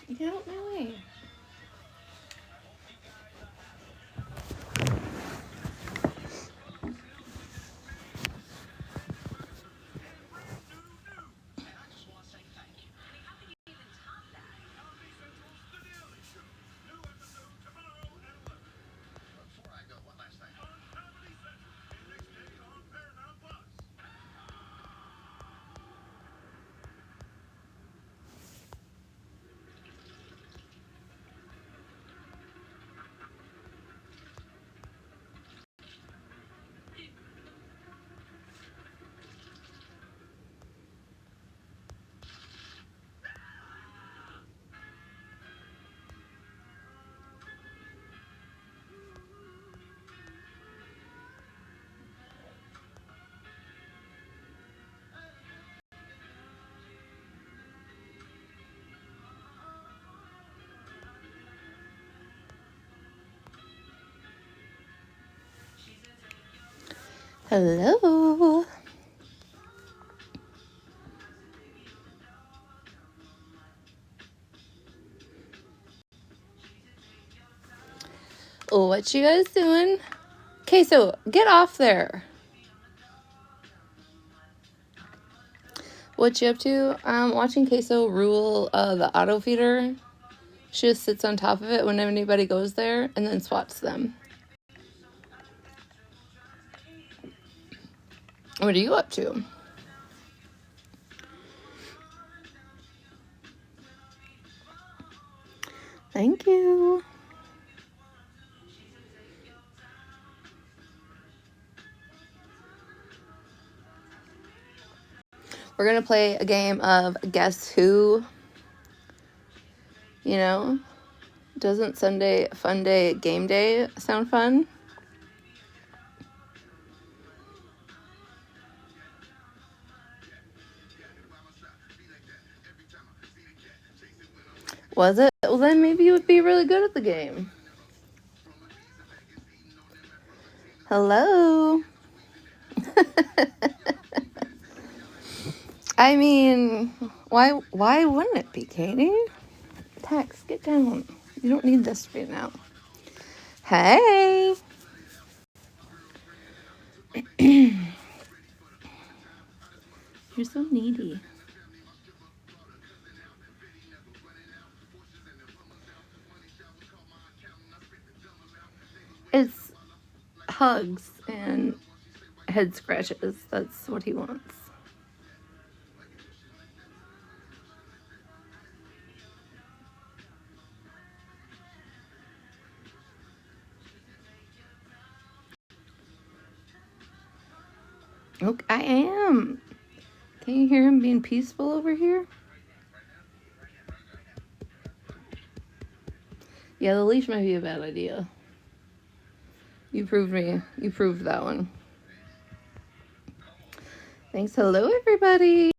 Get out my way. Hello. Oh, what you guys doing? Okay, so get off there. What you up to? I'm watching Queso rule the auto feeder. She just sits on top of it when anybody goes there and then swats them. What are you up to? Thank you. We're going to play a game of Guess Who. You know, doesn't Sunday Fun Day Game Day sound fun? Was it? Well, then maybe you would be really good at the game. Hello. I mean, why wouldn't it be, Katie? Tex, get down. You don't need this right now. Hey. You're so needy. It's hugs and head scratches. That's what he wants. Okay, I am. Can you hear him being peaceful over here? Yeah, the leash might be a bad idea. You proved that one. Thanks. Hello, everybody.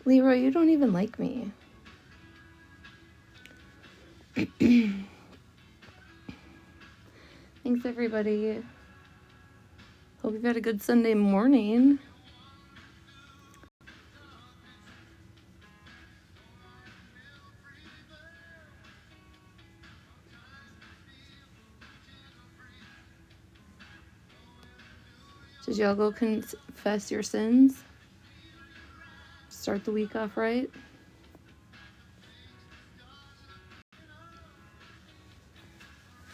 Leroy, you don't even like me. Thanks, everybody. Hope you've had a good Sunday morning. Did y'all go confess your sins? Start the week off right?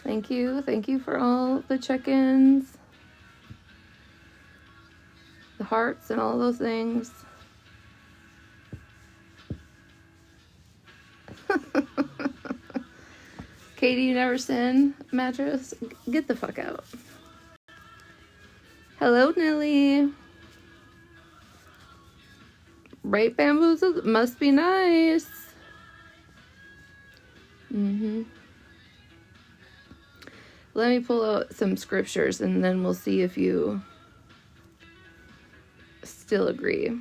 Thank you. Thank you for all the check-ins, the hearts, and all those things. Katie, you never sin, mattress? Get the fuck out. Hello, Nelly. Right, bamboozled? Must be nice. Let me pull out some scriptures and then we'll see if you still agree.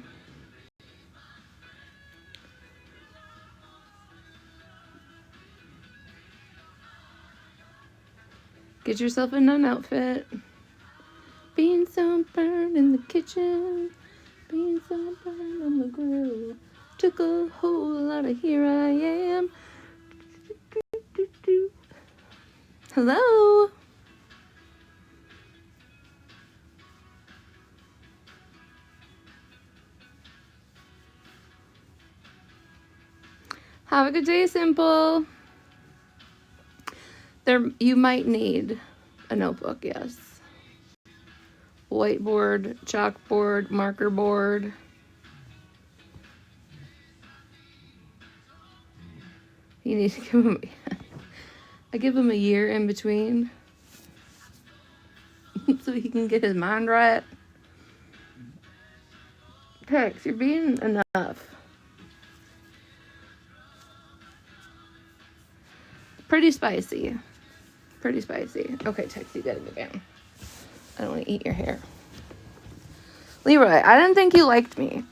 Get yourself a nun outfit. Being so burned in the kitchen. Beans on burn on the grill. Took a whole lot of here I am. Hello. Have a good day, Simple. You might need a notebook, yes. Whiteboard, chalkboard, marker board. You need to give him. I give him a year in between so he can get his mind right. Tex, you're being enough. Pretty spicy. Pretty spicy. Okay, Tex, you gotta get down. I don't want to eat your hair. Leroy, I didn't think you liked me.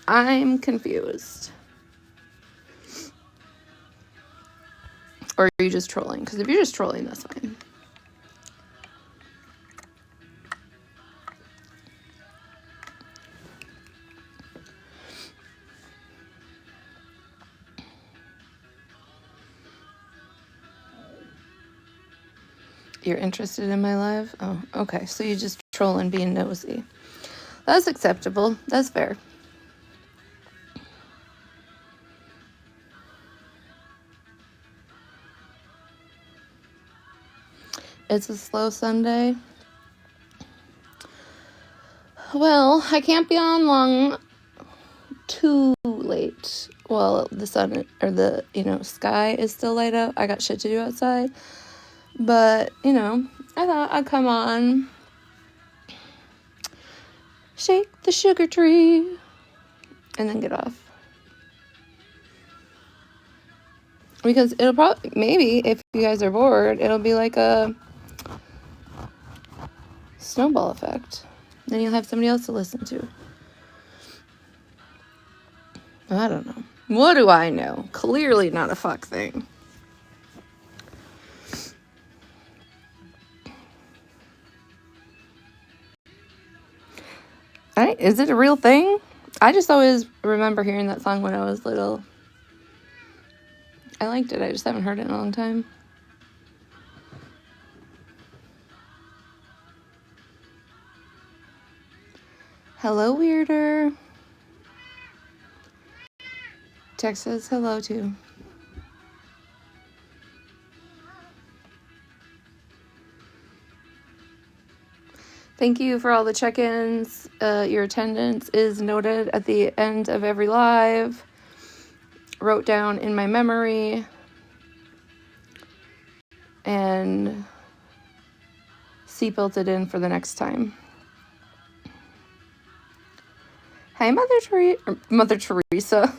I'm confused. Or are you just trolling? Because if you're just trolling, that's fine. You're interested in my life? Oh, okay. So you just troll and being nosy. That's acceptable. That's fair. It's a slow Sunday. Well, I can't be on long too late. Well, the sun or the, sky is still light out. I got shit to do outside. But, I thought I'd come on, shake the sugar tree, and then get off. Because it'll probably, maybe, if you guys are bored, it'll be like a snowball effect. Then you'll have somebody else to listen to. I don't know. What do I know? Clearly not a fuck thing. Is it a real thing? I just always remember hearing that song when I was little. I liked it. I just haven't heard it in a long time. Hello, weirder. Tex says hello too. Thank you for all the check-ins. Your attendance is noted at the end of every live. Wrote down in my memory. And seatbelted in for the next time. Hi, Mother Teresa.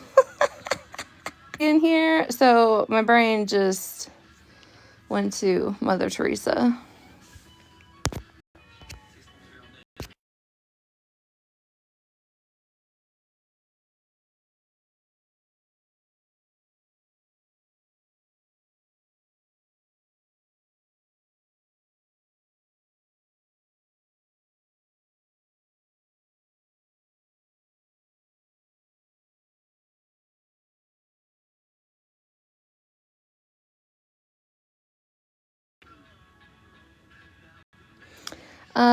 In here, so my brain just went to Mother Teresa.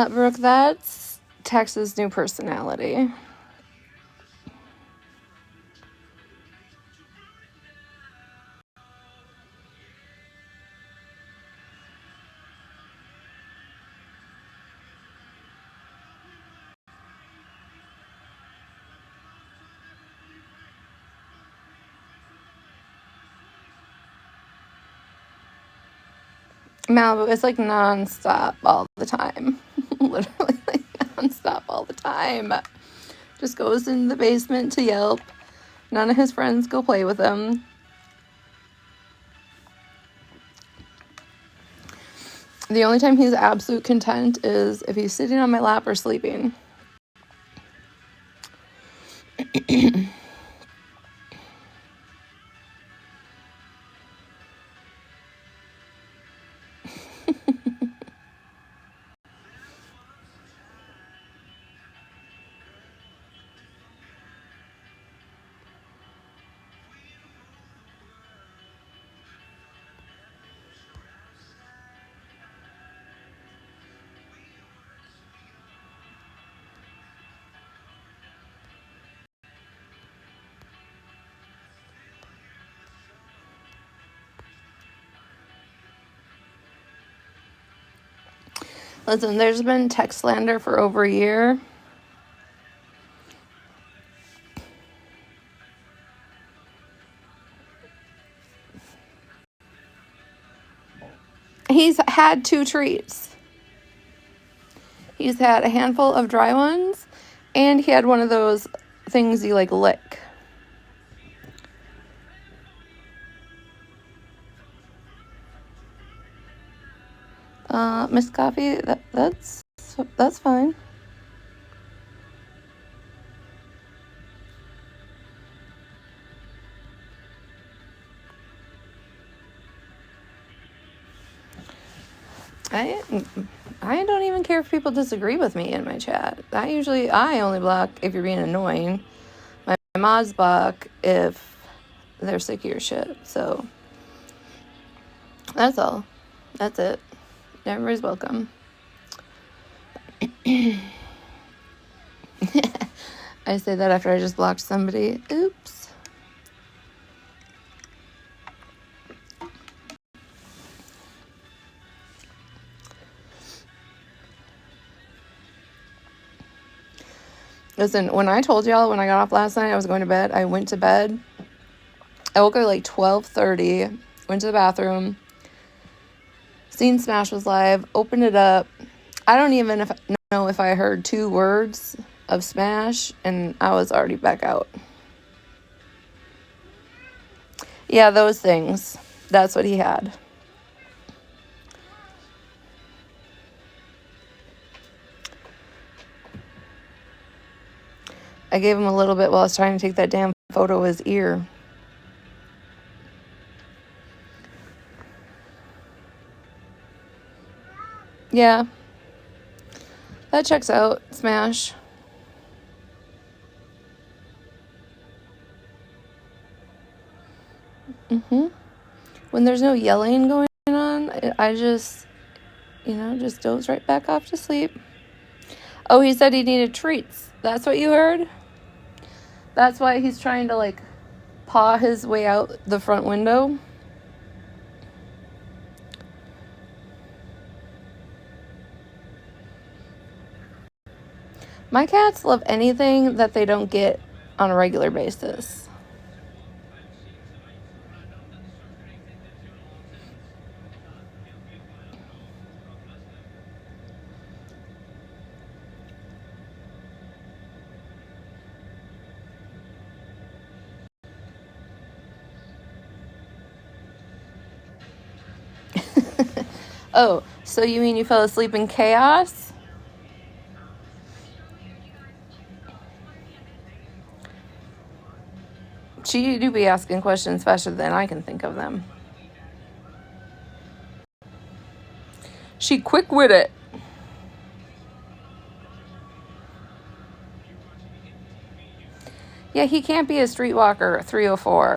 Brooke, that's Tex's new personality. Malibu is like non-stop all the time. Literally like non-stop all the time. Just goes in the basement to Yelp. None of his friends go play with him. The only time he's absolute content is if he's sitting on my lap or sleeping. Listen, there's been text slander for over a year. He's had 2 treats. He's had a handful of dry ones, and he had one of those things you like lick. Miss Coffee, that's fine. I don't even care if people disagree with me in my chat. I only block if you're being annoying. My mods block if they're sick of your shit. So that's all. That's it. Everybody's welcome. I say that after I just blocked somebody. Oops. Listen, when I told y'all when I got off last night I was going to bed, I went to bed. I woke up at like 12:30, went to the bathroom, seen Smash was live, opened it up. I don't even know if I heard 2 words of Smash, and I was already back out. Yeah, those things. That's what he had. I gave him a little bit while I was trying to take that damn photo of his ear. Yeah. That checks out, Smash. When there's no yelling going on, I just doze right back off to sleep. Oh, he said he needed treats. That's what you heard? That's why he's trying to, like, paw his way out the front window. My cats love anything that they don't get on a regular basis. Oh, so you mean you fell asleep in chaos? She do be asking questions faster than I can think of them. She quick with it. Yeah, he can't be a streetwalker 304.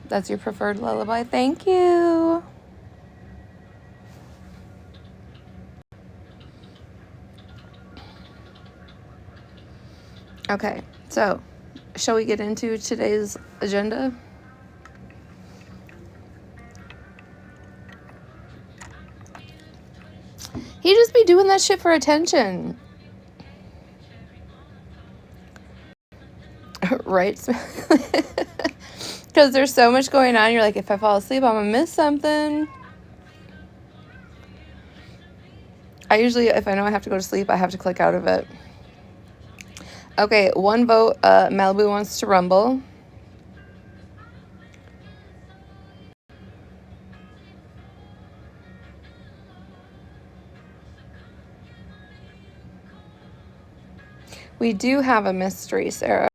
That's your preferred lullaby. Thank you. Okay, so shall we get into today's agenda? He just be doing that shit for attention. Right? Because there's so much going on. You're like, if I fall asleep, I'm going to miss something. I usually, if I know I have to go to sleep, I have to click out of it. Okay, 1 vote. Malibu wants to rumble. We do have a mystery, Sarah.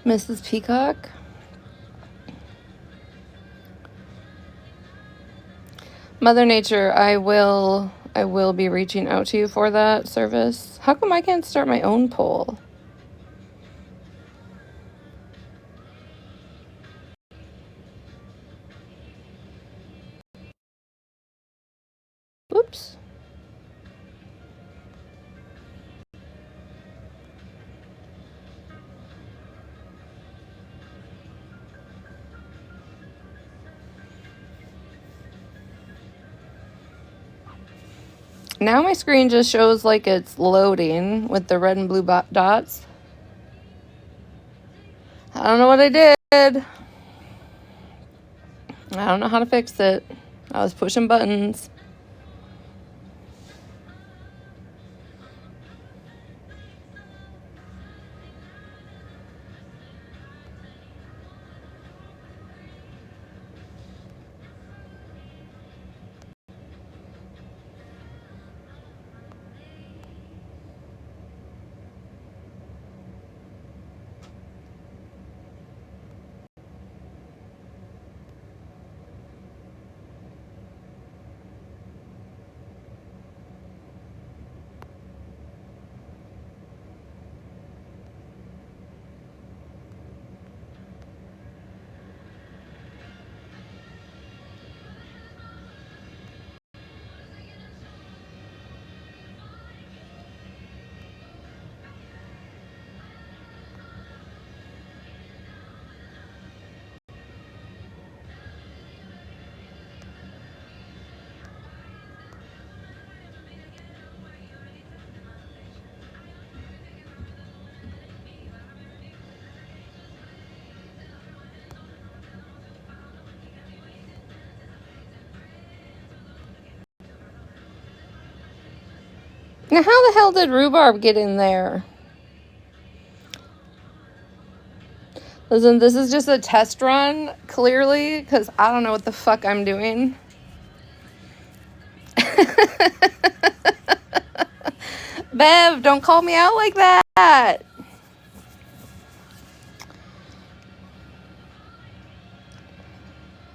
Mrs. Peacock. Mother Nature, I will be reaching out to you for that service. How come I can't start my own poll? Oops. Now my screen just shows like it's loading with the red and blue dots. I don't know what I did. I don't know how to fix it. I was pushing buttons. Now, how the hell did rhubarb get in there? Listen, this is just a test run, clearly, because I don't know what the fuck I'm doing. Bev, don't call me out like that.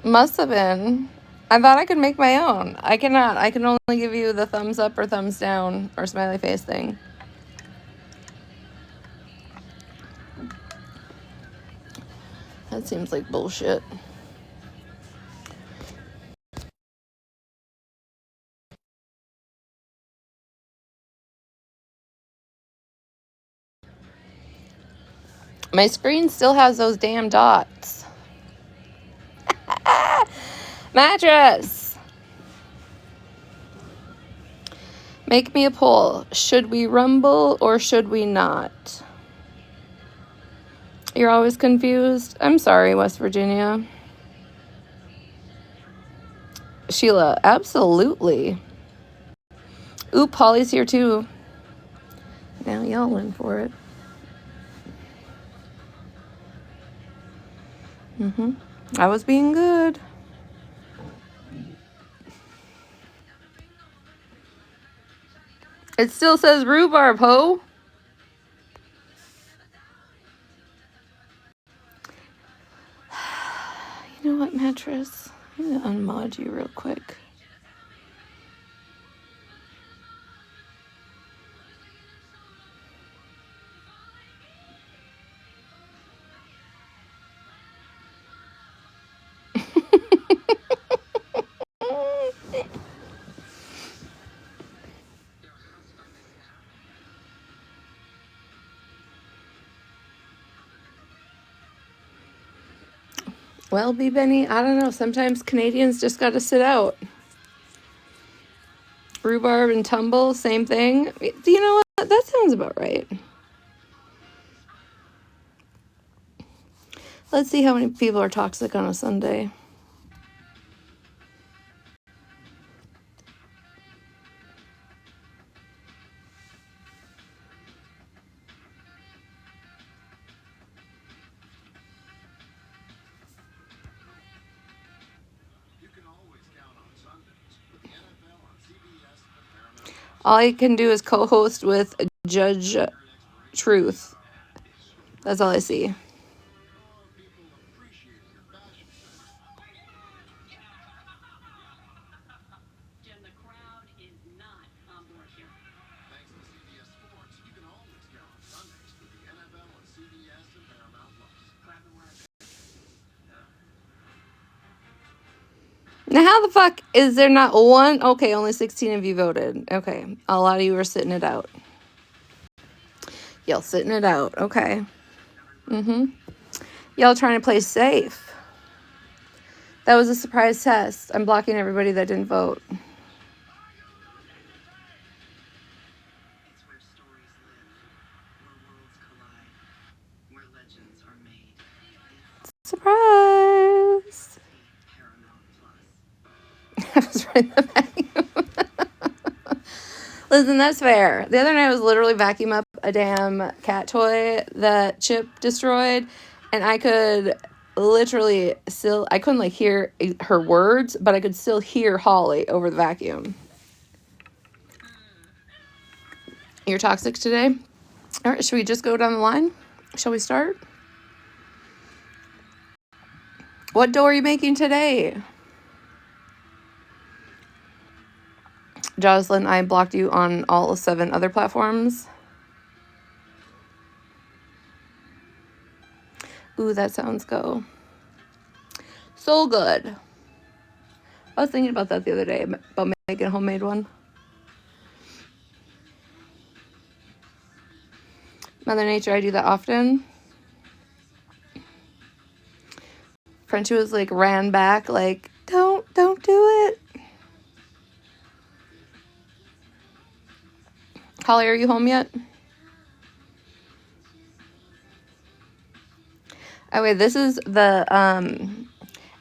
Must have been. I thought I could make my own. I cannot. I can only give you the thumbs up or thumbs down or smiley face thing. That seems like bullshit. My screen still has those damn dots. Mattress! Make me a poll. Should we rumble or should we not? You're always confused? I'm sorry, West Virginia. Sheila, absolutely. Ooh, Polly's here too. Now y'all win for it. I was being good. It still says rhubarb, ho. You know what, Mattress? I'm gonna unmod you real quick. Well, B. Benny, I don't know. Sometimes Canadians just gotta sit out. Rhubarb and tumble, same thing. Do you know what? That sounds about right. Let's see how many people are toxic on a Sunday. All I can do is co-host with Judge Truth. That's all I see. Now, how the fuck is there not one? Okay, only 16 of you voted. Okay, a lot of you are sitting it out. Y'all sitting it out. Okay. Y'all trying to play safe. That was a surprise test. I'm blocking everybody that didn't vote. Surprise! I was right in the back. Listen, that's fair. The other night I was literally vacuuming up a damn cat toy that Chip destroyed, and I could literally still, I couldn't like hear her words, but I could still hear Holly over the vacuum. You're toxic today? All right, should we just go down the line? Shall we start? What dough are you making today? Jocelyn, I blocked you on all 7 other platforms. Ooh, that sounds go. So good. I was thinking about that the other day, about making a homemade one. Mother Nature, I do that often. Frenchie was like, ran back, like, don't do it. Holly, are you home yet? Okay, this is the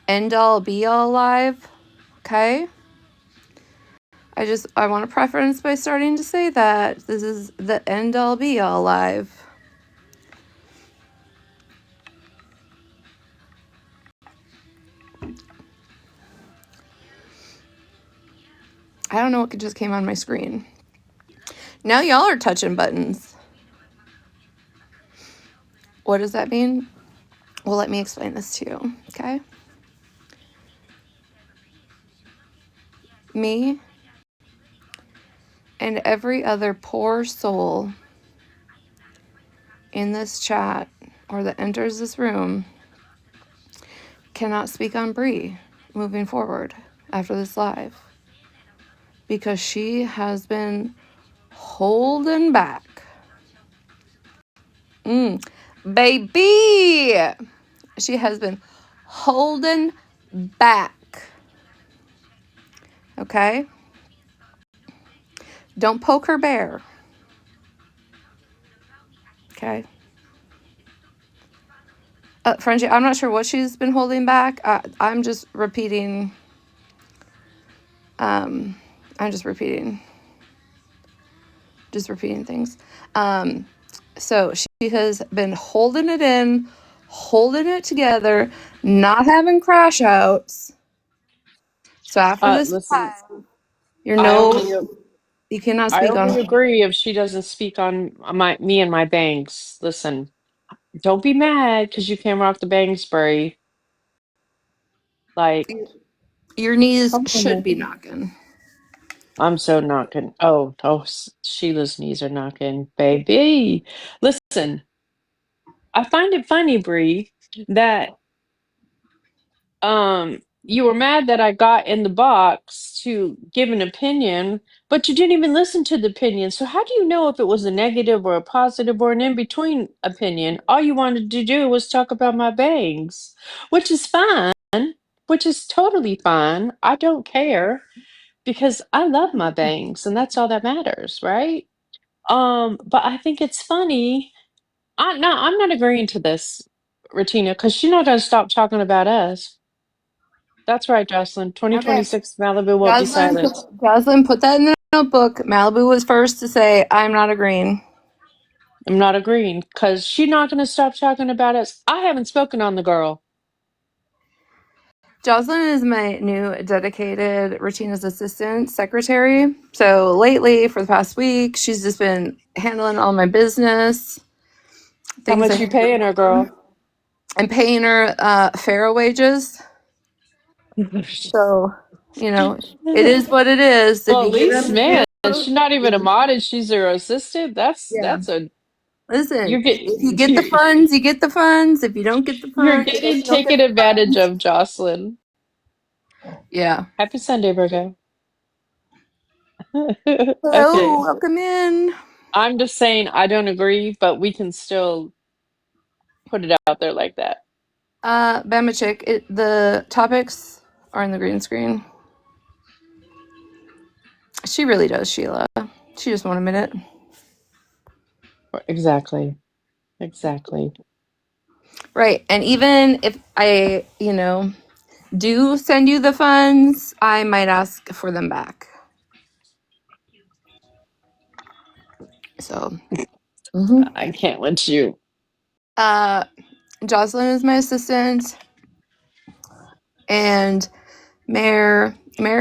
end all be all live. Okay. I want to preference by starting to say that this is the end all be all live. I don't know what just came on my screen. Now y'all are touching buttons. What does that mean? Well, let me explain this to you, okay? Me and every other poor soul in this chat or that enters this room cannot speak on Bree moving forward after this live because she has been holding back. Baby! She has been holding back. Okay? Don't poke her bear. Okay? Frenchie, I'm not sure what she's been holding back. I'm just repeating. I'm just repeating things. So she has been holding it in, holding it together, not having crash outs. So after this Listen, time, you cannot I speak only on. agree if she doesn't speak on me and my bangs. Listen, don't be mad because you came off the bang spray. Like, Your knees come from should me. be knocking. I'm so knocking. Sheila's knees are knocking, baby. Listen, I find it funny, Bree, that you were mad that I got in the box to give an opinion, but you didn't even listen to the opinion. So how do you know if it was a negative or a positive or an in-between opinion? All you wanted to do was talk about my bangs, which is fine, which is totally fine. I don't care because I love my bangs and that's all that matters, right? But I think it's funny. I'm not agreeing to this, Retina, because she's not gonna stop talking about us. That's right, Jocelyn. Okay. 2026 Malibu won't be silenced. Jocelyn, put that in the notebook. Malibu was first to say, I'm not agreeing. I'm not agreeing because she's not going to stop talking about us. I haven't spoken on the girl. Jocelyn is my new dedicated Retina's assistant secretary. So lately, for the past week, she's just been handling all my business. How Things I much you need to get paying her, done. girl? I'm paying her fair wages. So, it is what it is. If Well, you at get least, them, man, she's not even a mod and she's her assistant. yeah. You're Listen, getting if you get the funds, you get the funds. If you don't get the you're funds, I guess getting you don't get taken the advantage funds. of, Jocelyn. Yeah. Happy Sunday, Virgo. Hello, Okay. welcome in. I'm just saying I don't agree, but we can still put it out there like that. Bama Chick, the topics are in the green screen. She really does, Sheila. She just won't admit it. Exactly. Exactly. Right. And even if I, do send you the funds, I might ask for them back. So, I can't let you. uh, Jocelyn is my assistant, and Mare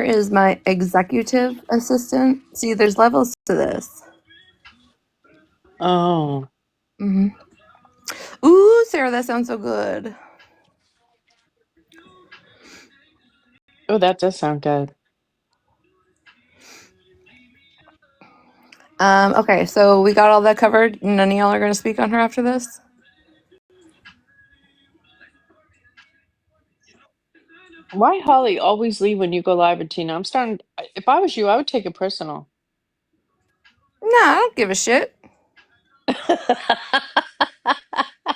is my executive assistant. See, there's levels to this. Oh. hmm Ooh, Sarah, that sounds so good. Oh, that does sound good. Okay, so we got all that covered. None of y'all are going to speak on her after this? Why Holly always leave when you go live, Tina? I'm starting. If I was you, I would take it personal. Nah, I don't give a shit.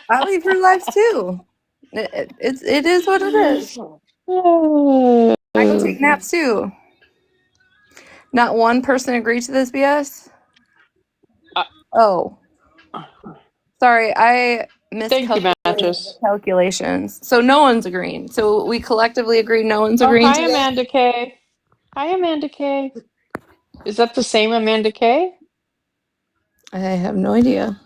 I leave her lives too. It is what it is. I go take naps too. Not one person agreed to this BS. Uh, Oh, sorry, I Thank you, miscalculated the mattress. calculations. So no one's agreeing. So we collectively agreed no one's Oh, agreeing hi, to this. Amanda K. Hi, Amanda K. Is that the same Amanda K? I have no idea.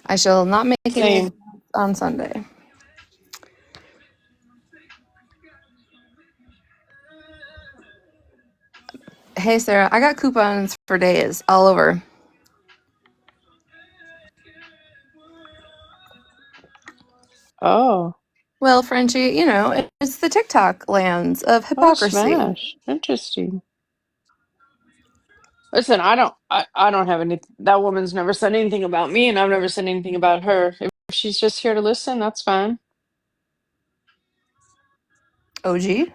I shall not make any Same. on Sunday. Hey Sarah, I got coupons for days all over. Oh. Well, Frenchie, it's the TikTok lands of Oh, hypocrisy. smash. Interesting. Listen, I don't have any, that woman's never said anything about me, and I've never said anything about her. If she's just here to listen, that's fine. OG?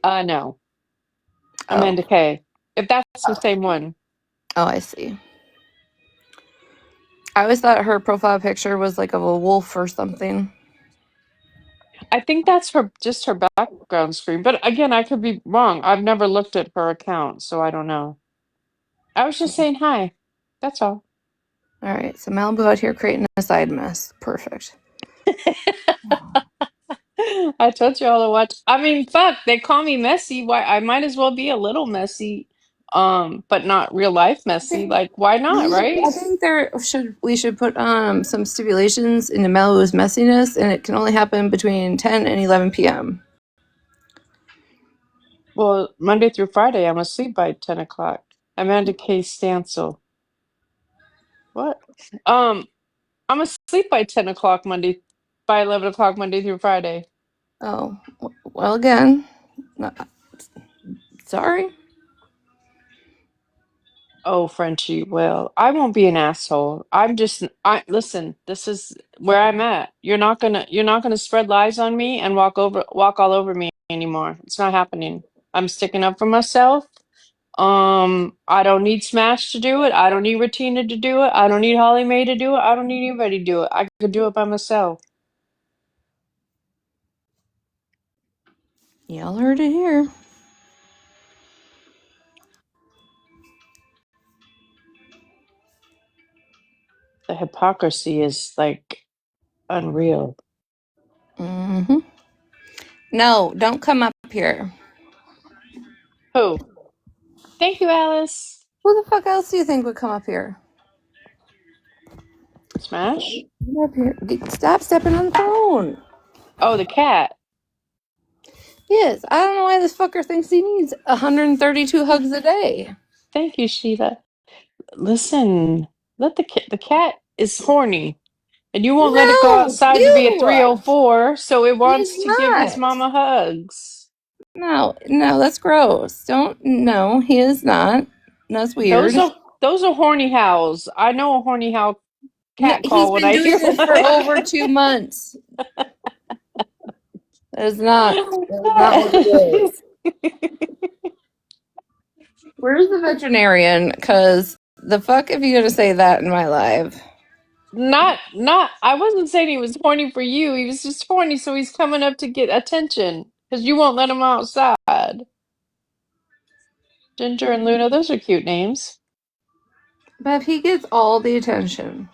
No. Oh. Amanda K. If that's the same one. Oh, I see. I always thought her profile picture was like of a wolf or something. I think that's just her background screen. But again, I could be wrong. I've never looked at her account, so I don't know. I was just saying hi. That's all. All right, so Malibu out here creating a side mess. Perfect. I told you all to watch. I mean, fuck, they call me messy. Why I might as well be a little messy, but not real life I messy. think Like, why not, right? I think we should put some stipulations into Malibu's messiness, and it can only happen between 10 and 11 p.m. Well, Monday through Friday, I'm asleep by 10 o'clock. Amanda K. Stancil. What? Um, I'm asleep by 10 o'clock by 11 o'clock Monday through Friday. Oh, well, again, sorry. Oh, Frenchie, well, I won't be an asshole. Listen, this is where I'm at. You're not gonna spread lies on me and walk all over me anymore. It's not happening. I'm sticking up for myself. I don't need Smash to do it. I don't need Retina to do it. I don't need Holly Mae to do it. I don't need anybody to do it. I could do it by myself. Y'all heard it here. The hypocrisy is like unreal. hmm No, don't come up here. Who? Thank you, Alice. Who the fuck else do you think would come up here? Smash? Get up here. Stop stepping on the phone. Oh, the cat. Yes, I don't know why this fucker thinks he needs 132 hugs a day. Thank you, Sheila. Listen, the cat is horny, and you won't let it go No, outside to be a you. 304, so it He is wants to give his not. mama hugs. No, that's gross. Don't. No, he is not. That's Those weird. are those are horny howls. I know a horny howl. No, cat he's call when been I doing hear this for over 2 months. That is not. That is not what it is. Where's the veterinarian? Because the fuck if you gonna say that in my live? Not. I wasn't saying he was horny for you. He was just horny, so he's coming up to get attention because you won't let him outside. Ginger and Luna, those are cute names. But if he gets all the attention,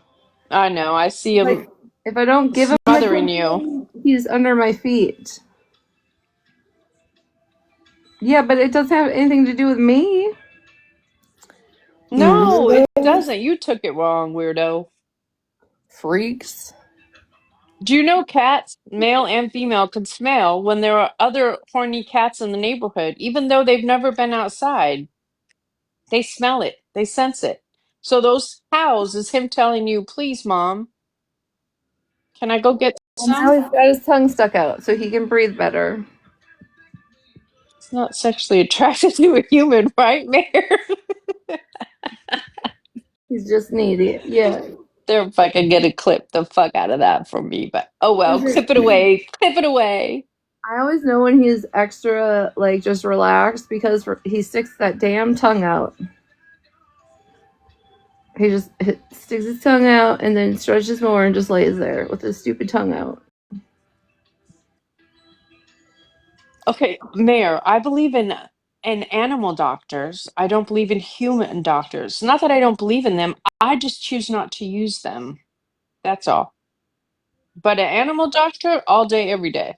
I know. I see him like if I don't give him smothering you. attention, he's under my feet. Yeah, but it doesn't have anything to do with me. You No, it weirdos. doesn't. You took it wrong, weirdo. Freaks. Do you know cats, male and female, can smell when there are other horny cats in the neighborhood, even though they've never been outside? They smell it, they sense it. So those howls is him telling you, please, mom, can I go get Well, now some? he's got his tongue stuck out so he can breathe better. It's not sexually attracted to a human, right, Mayor? He's just needy. Yeah. They're fucking gonna clip the fuck out of that from me, but oh well, Listen, clip it away, clip it away. I always know when he's extra, like, just relaxed because he sticks that damn tongue out. He just sticks his tongue out and then stretches more and just lays there with his stupid tongue out. Okay, Mayor, I believe in animal doctors. I don't believe in human doctors. Not that I don't believe in them. I just choose not to use them. That's all. But an animal doctor all day, every day.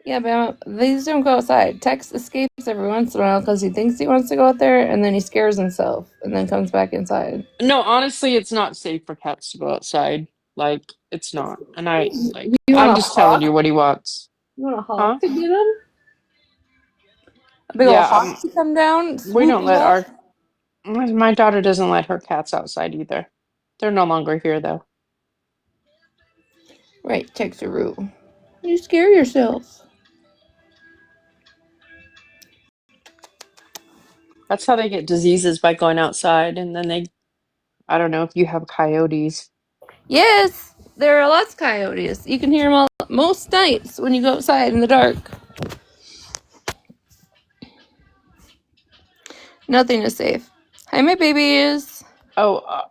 Yeah, but these don't go outside. Tex escapes every once in a while because he thinks he wants to go out there and then he scares himself and then comes back inside. No, honestly, it's not safe for cats to go outside. Like, it's not. And You I'm want a just telling you hawk? what he wants. You want a hawk Huh? to get him? A big old Yeah, hawk to come down, we swoop don't him let up? my daughter doesn't let her cats outside either. They're no longer here though. Right, Texaroo. You scare yourself. That's how they get diseases by going outside and then I don't know if you have coyotes. Yes, there are lots of coyotes. You can hear them all, most nights when you go outside in the dark. Nothing is safe. Hi, my babies. Oh,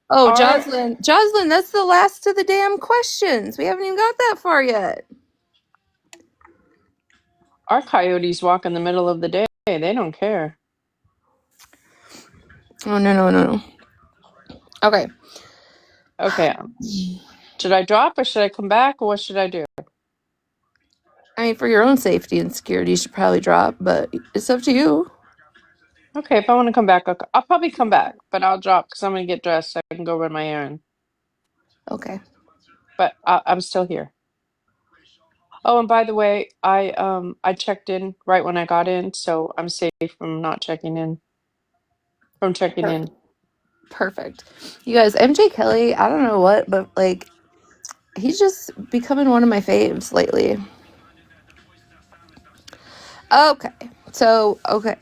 Oh, our Jocelyn. Jocelyn, that's the last of the damn questions. We haven't even got that far yet. our coyotes walk in the middle of the day. They don't care. Oh, no, no, no, no. Okay. Okay, should I drop or should I come back or what should I do? I mean, for your own safety and security, you should probably drop, but it's up to you. Okay, if I want to come back, I'll probably come back, but I'll drop because I'm gonna get dressed so I can go run my errand. Okay. But I'm still here. Oh, and by the way, I checked in right when I got in, so I'm safe from not checking in from checking in. Perfect. You guys, MJ Kelly, I don't know what, but like, he's just becoming one of my faves lately. Okay. So, okay.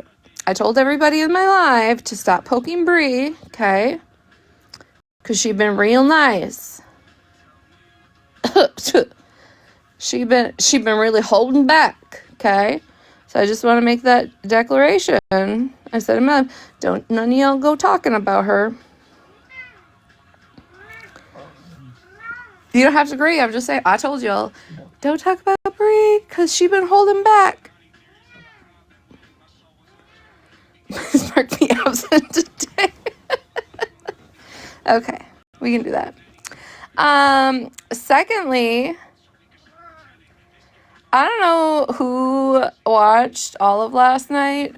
I told everybody in my live to stop poking Brie, okay? Because she'd been real nice. she been really holding back, okay? So I just want to make that declaration. I said, don't none of y'all go talking about her. You don't have to agree. I'm just saying. I told y'all, don't talk about Brie because she been holding back. Mark me absent today. Okay, we can do that. Secondly, I don't know who watched all of last night,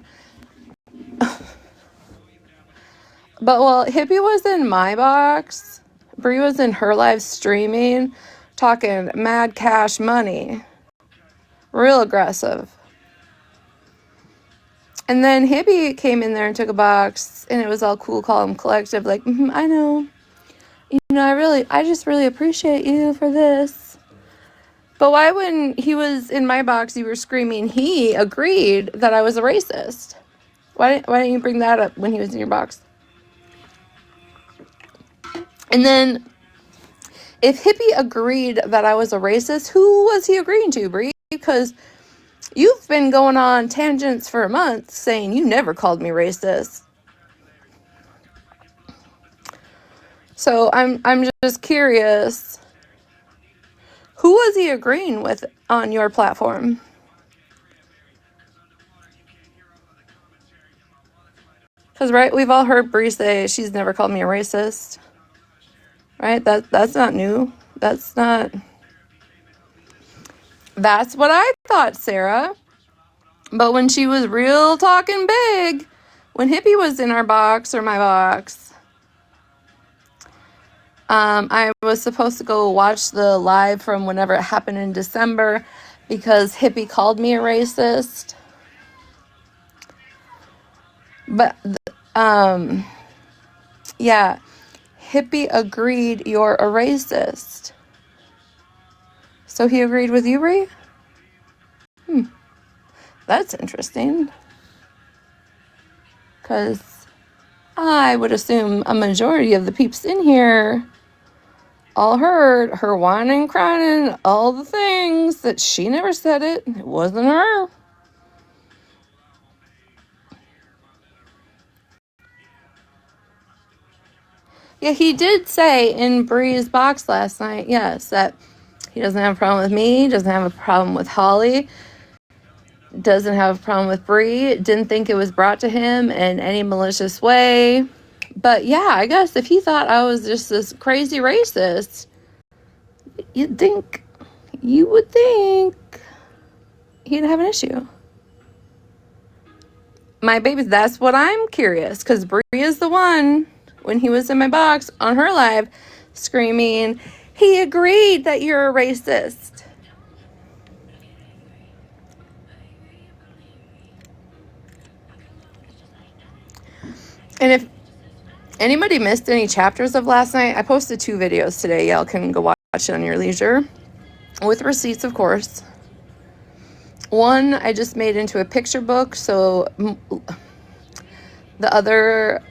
but well, Hippie was in my box. Brie was in her live streaming, talking mad cash money, real aggressive. And then Hippie came in there and took a box, and it was all cool, calm, collective. Like, I know, I just really appreciate you for this. But why, when he was in my box, you were screaming? He agreed that I was a racist. Why didn't you bring that up when he was in your box? And then if Hippie agreed that I was a racist, who was he agreeing to, Bree? Because you've been going on tangents for a month saying you never called me racist. So I'm just curious, who was he agreeing with on your platform? Because, right, we've all heard Bree say she's never called me a racist. Right? That's not new. That's what I thought, Sarah. But when she was real talking big, when Hippie was in our box or my box, I was supposed to go watch the live from whenever it happened in December because Hippie called me a racist. But, yeah, Hippie agreed you're a racist. So he agreed with you, Bree? That's interesting. Because I would assume a majority of the peeps in here all heard her whining and crying, all the things that she never said it. It wasn't her. Yeah, he did say in Bree's box last night, yes, that he doesn't have a problem with me, doesn't have a problem with Holly, doesn't have a problem with Bree, didn't think it was brought to him in any malicious way. But yeah, I guess if he thought I was just this crazy racist, you would think he'd have an issue. My baby, that's what I'm curious, because Bree is the one, when he was in my box on her live, screaming, he agreed that you're a racist. And if anybody missed any chapters of last night, I posted 2 videos today. Y'all can go watch it on your leisure, with receipts, of course. One I just made into a picture book, so the other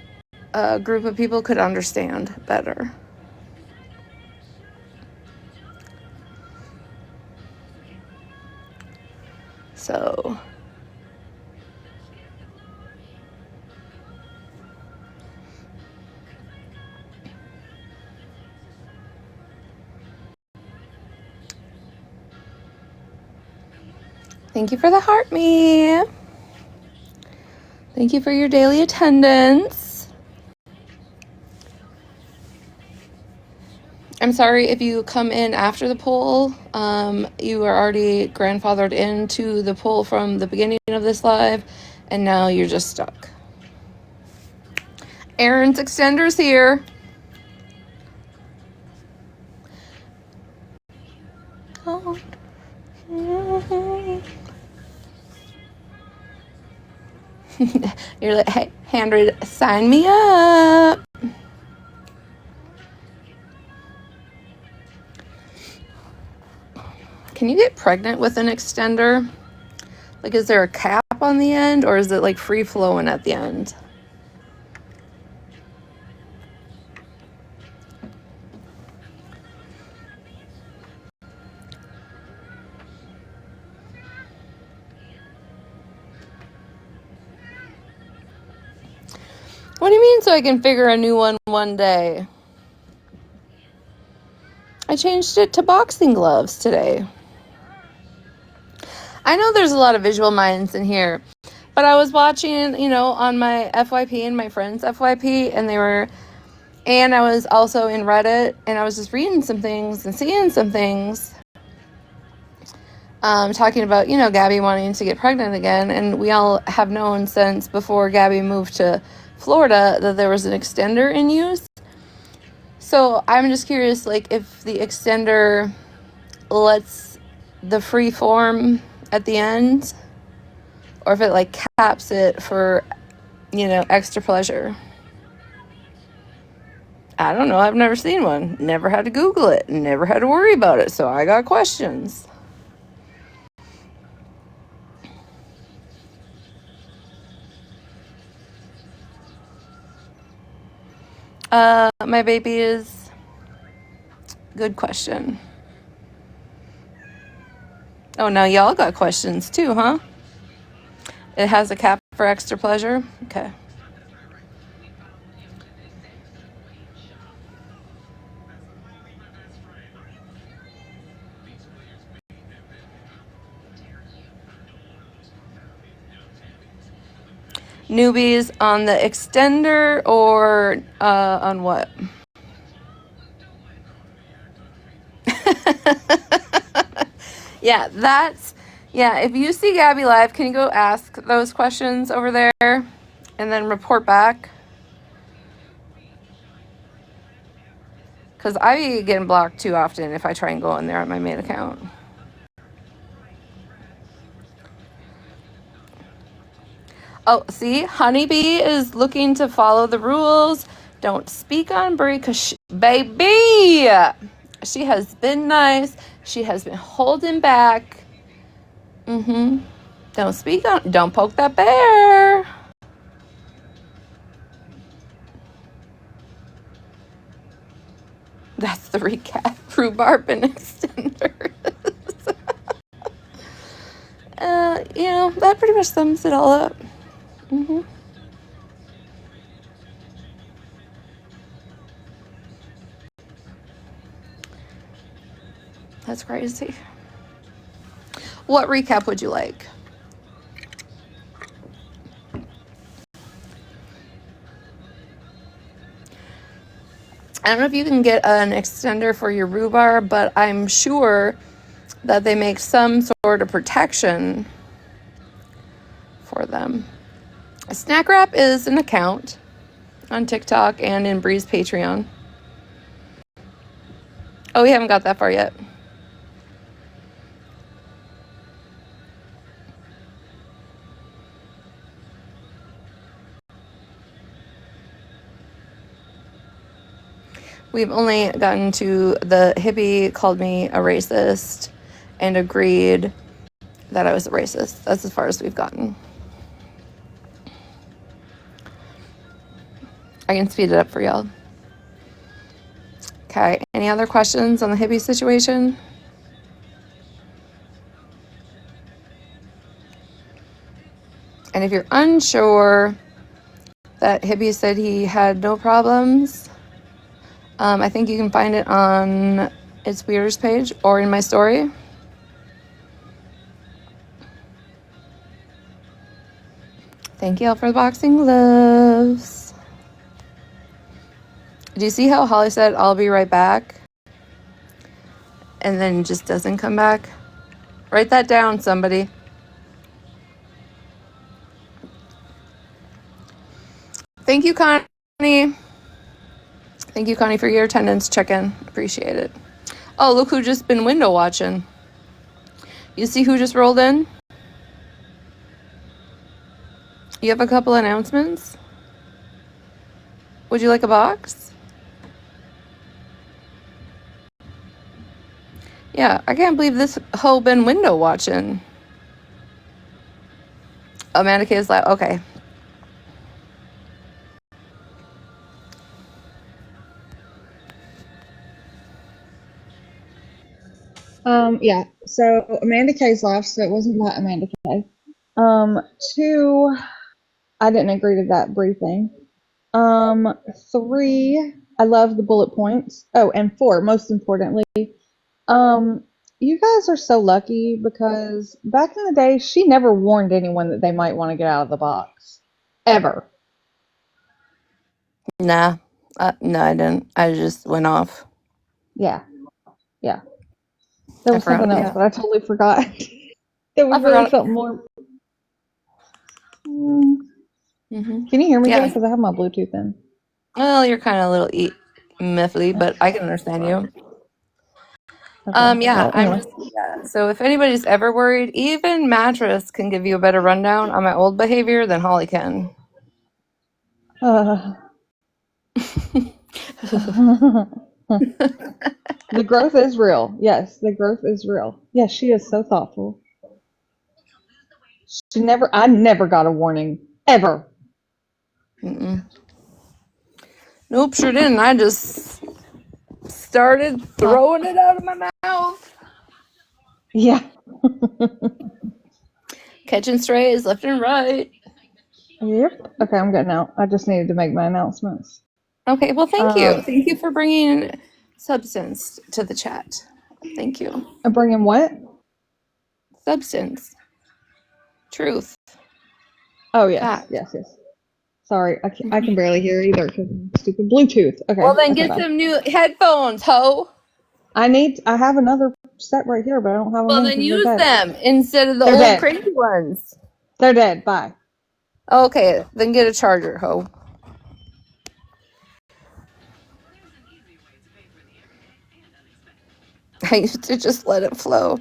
group of people could understand better. So thank you for the heart, me. Thank you for your daily attendance. I'm sorry if you come in after the poll. You are already grandfathered into the poll from the beginning of this live, and now you're just stuck. Aaron's extender's here. Oh. You're like, hey, Handred, sign me up. Can you get pregnant with an extender? Like, is there a cap on the end, or is it like free flowing at the end? What do you mean so I can figure a new one day? I changed it to boxing gloves today. I know there's a lot of visual minds in here, but I was watching, on my FYP and my friend's FYP, and I was also in Reddit, and I was just reading some things and seeing some things, talking about, Gabby wanting to get pregnant again, and we all have known since before Gabby moved to Florida that there was an extender in use. So I'm just curious, like, if the extender lets the free form at the end, or if it like caps it for, extra pleasure. I don't know. I've never seen one. Never had to Google it. Never had to worry about it. So I got questions. My baby is Good question. Oh, now y'all got questions too, huh? It has a cap for extra pleasure? Okay. Newbies on the extender or on what? Yeah, if you see Gabby live, can you go ask those questions over there and then report back? Because I be getting blocked too often if I try and go in there on my main account. Oh, see, Honeybee is looking to follow the rules. Don't speak on Brie because, baby, she has been nice. She has been holding back. Don't poke that bear. That's the recap. Rhubarb and extenders. That pretty much sums it all up. That's crazy. What recap would you like? I don't know if you can get an extender for your rhubarb, but I'm sure that they make some sort of protection for them. Snack Wrap is an account on TikTok and in Bree's Patreon. Oh, we haven't got that far yet. We've only gotten to the hippie called me a racist and agreed that I was a racist. That's as far as we've gotten. I can speed it up for y'all. Okay, any other questions on the hippie situation? And if you're unsure that hippie said he had no problems, I think you can find it on It's Weirders page or in my story. Thank you all for the boxing gloves. Do you see how Holly said, I'll be right back? And then just doesn't come back? Write that down, somebody. Thank you, Connie. Thank you, Connie, for your attendance check-in. Appreciate it. Oh, look who just been window watching. You see who just rolled in? You have a couple announcements? Would you like a box? Yeah, I can't believe this hoe been window watching. Amanda K is like, okay. Yeah, so Amanda K's left, so it wasn't about Amanda K. Two, I didn't agree to that briefing. Three, I love the bullet points. Oh, and four, most importantly, you guys are so lucky because back in the day, she never warned anyone that they might want to get out of the box. Ever. Nah. No, I didn't. I just went off. Yeah. Yeah. There was something else, Yeah. but I totally forgot. There was really something more. Can you hear me good? Because I have my Bluetooth in. Well, you're kind of a little miffly, but I can understand you. Okay. Yeah, Well, anyway. So if anybody's ever worried, even Mattress can give you a better rundown on my old behavior than Holly can. The growth is real. Yes, the growth is real. Yes, she is so thoughtful. I never got a warning. Ever. Mm-mm. Nope, sure didn't. I just started throwing it out of my mouth. Yeah. Catching strays left and right. Yep. Okay, I'm good now. I just needed to make my announcements. Okay, well, thank you. Thank you for bringing substance to the chat. Thank you. I'm bringing what? Substance. Truth. Oh, yes. Fact. Yes. Sorry, I can barely hear either because stupid Bluetooth. Okay. Well, then Okay, get bye. some new headphones, ho. I have another set right here, but I don't have them Well, in then because they're use dead. them instead of the They're old dead. crazy ones. They're dead. Bye. Okay, then get a charger, ho. I used to just let it flow.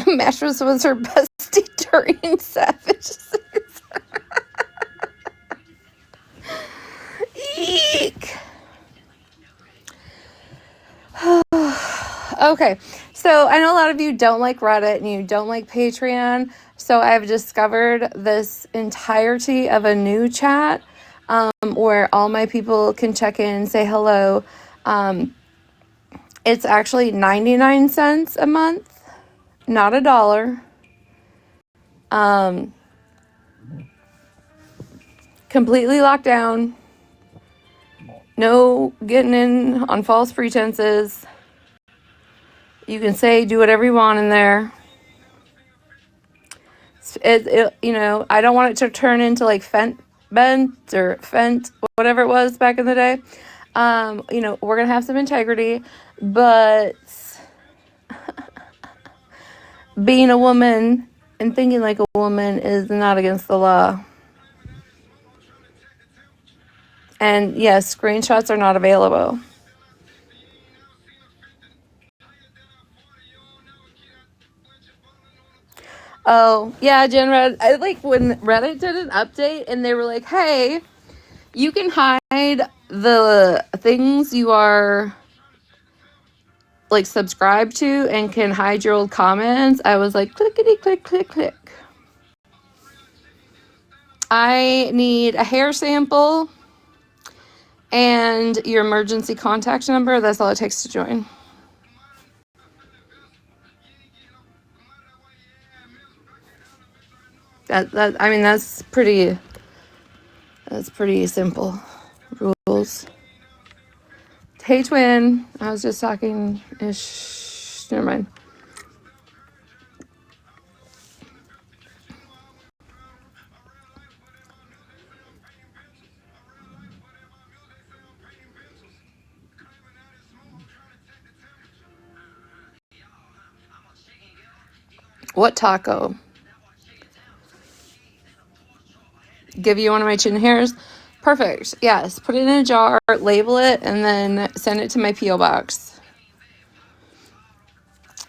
Mattress was her bestie during Savage. Eek. Okay, so I know a lot of you don't like Reddit and you don't like Patreon, so I've discovered this entirety of a new chat where all my people can check in and say hello. It's actually 99 cents a month, not $1. Completely locked down. No getting in on false pretenses. You can say, do whatever you want in there. I don't want it to turn into like Fent, whatever it was back in the day. We're going to have some integrity, but being a woman and thinking like a woman is not against the law. And yes, screenshots are not available. Oh, yeah, Jen Red. I like when Reddit did an update and they were like, hey, you can hide the things you are like subscribed to and can hide your old comments. I was like, clickety click, click, click. I need a hair sample and your emergency contact number. That's all it takes to join. That's pretty simple rules. Hey, twin. I was just talking ish. Never mind. What taco? Give you one of my chin hairs? Perfect. Yes. Put it in a jar, label it, and then send it to my P.O. box.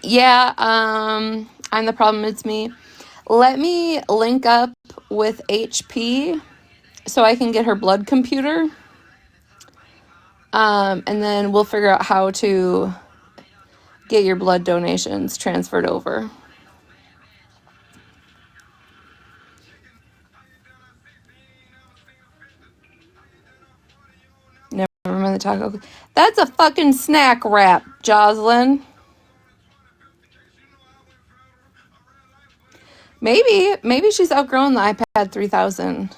Yeah, I'm the problem. It's me. Let me link up with HP so I can get her blood computer. And then we'll figure out how to get your blood donations transferred over. Never mind the taco. That's a fucking snack wrap, Jocelyn. Maybe she's outgrown the iPad 3000.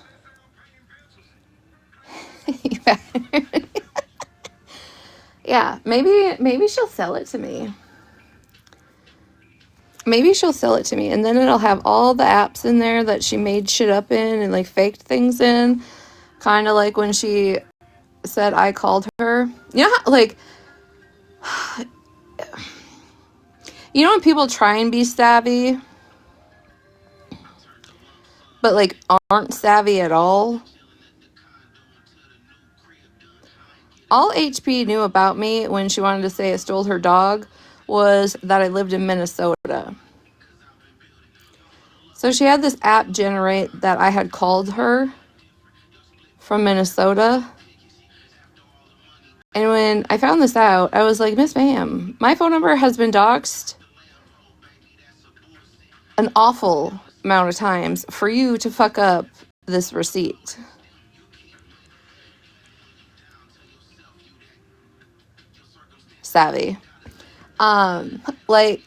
Yeah, maybe she'll sell it to me. Maybe she'll sell it to me, and then it'll have all the apps in there that she made shit up in and like faked things in. Kind of like when she said I called her. When people try and be savvy, but like aren't savvy at all. All HP knew about me when she wanted to say I stole her dog was that I lived in Minnesota. So she had this app generate that I had called her from Minnesota. And when I found this out, I was like, Miss Ma'am, my phone number has been doxxed an awful amount of times for you to fuck up this receipt. savvy. Like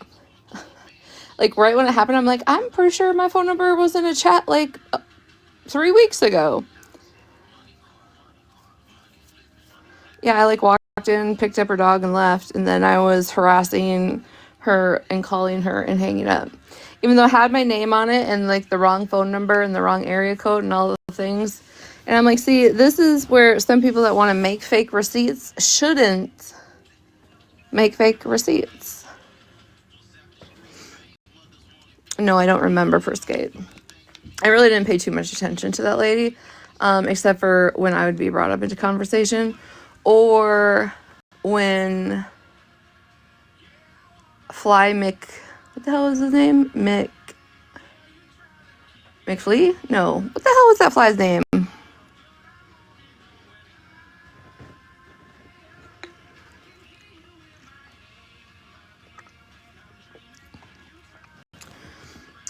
right when it happened, I'm like, I'm pretty sure my phone number was in a chat like 3 weeks ago. Yeah, I like walked in, picked up her dog, and left, and then I was harassing her and calling her and hanging up. Even though I had my name on it and like the wrong phone number and the wrong area code and all the things. And I'm like, see, this is where some people that want to make fake receipts shouldn't make fake receipts. No, I don't remember first gate. I really didn't pay too much attention to that lady, except for when I would be brought up into conversation, or when what the hell was his name? McFlea? No. What the hell was that fly's name?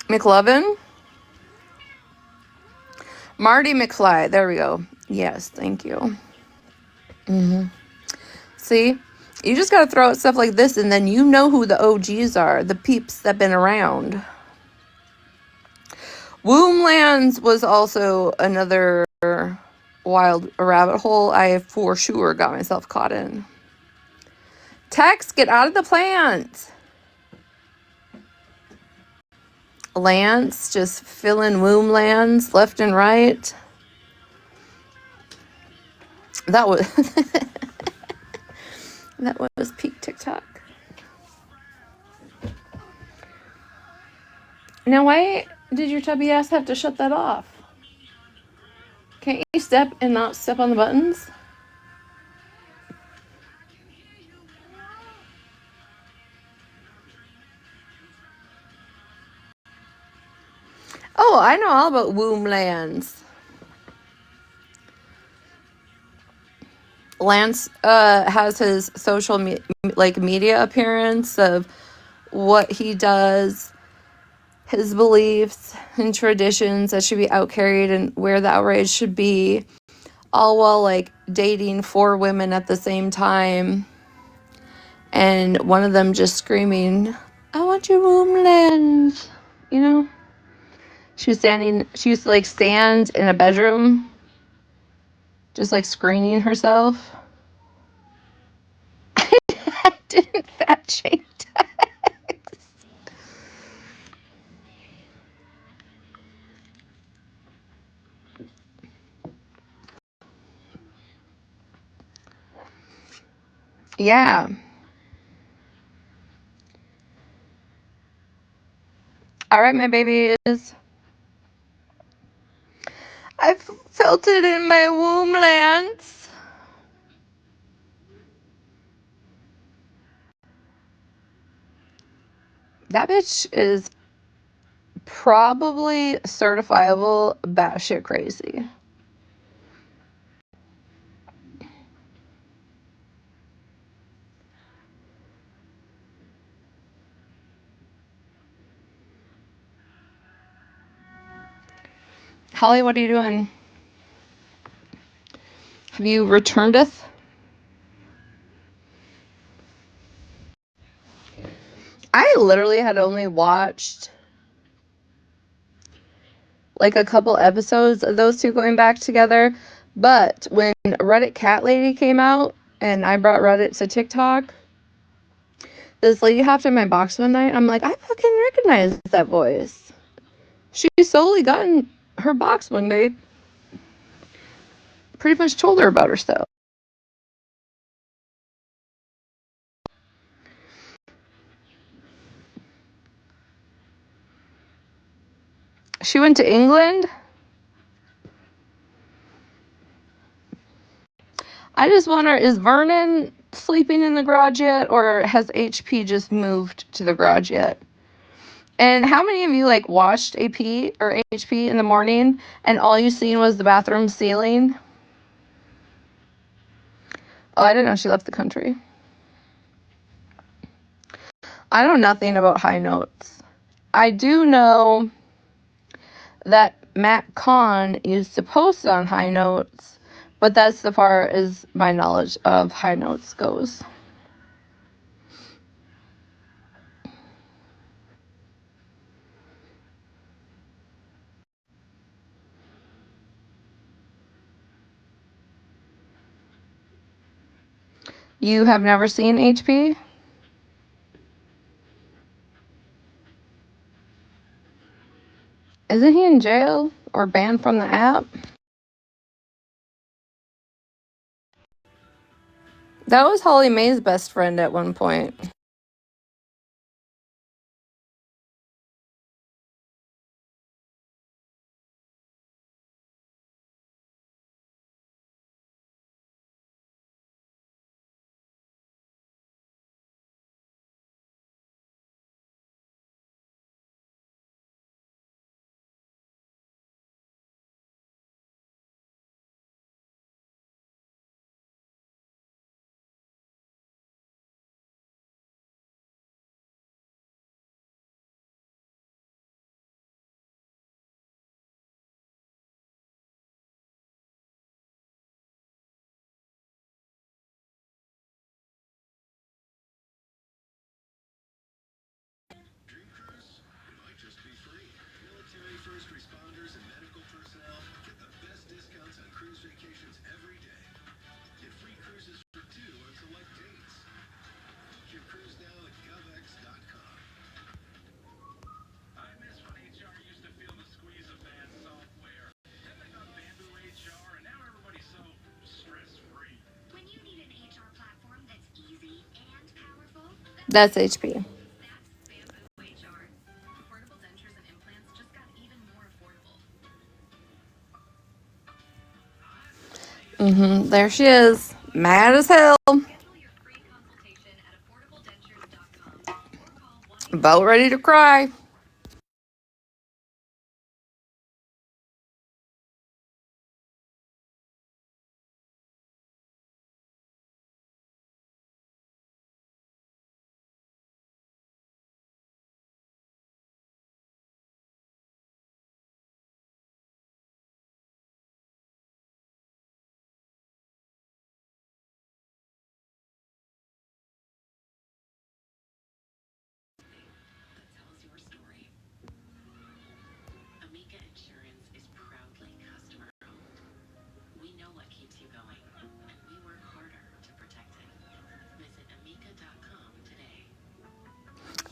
McLovin? Marty McFly. There we go. Yes, thank you. See? You just gotta throw out stuff like this, and then you know who the OGs are, the peeps that been around. Womblands was also another wild rabbit hole I for sure got myself caught in. Tex, get out of the plant. Lance just filling Womblands left and right. That was that was peak TikTok. Now, why did your tubby ass have to shut that off? Can't you step and not step on the buttons? Oh, I know all about Womblands. Lance has his social media appearance of what he does, his beliefs and traditions that should be outcarried and where the outrage should be, all while like dating 4 women at the same time, and one of them just screaming, I want your Womblands, you know? She used to like stand in a bedroom just like screening herself. I didn't fat shame Tex. Yeah. All right, my babies. I felt it in my Womblands. That bitch is probably certifiable batshit crazy. Holly, what are you doing? Have you returnedeth? I literally had only watched like a couple episodes of those two going back together. But when Reddit Cat Lady came out and I brought Reddit to TikTok, this lady hopped in my box one night. I'm like, I fucking recognize that voice. She solely got in her box one day. Pretty much told her about herself. She went to England. I just wonder, is Vernon sleeping in the garage yet, or has HP just moved to the garage yet? And how many of you like watched AP or HP in the morning and all you seen was the bathroom ceiling? Oh, I didn't know she left the country. I know nothing about high notes. I do know that Matt Kahn used to post on high notes, but that's the far as my knowledge of high notes goes. You have never seen HP? Isn't he in jail or banned from the app? That was Holly Mae's best friend at one point. That's HP. There she is. Mad as hell. About ready to cry.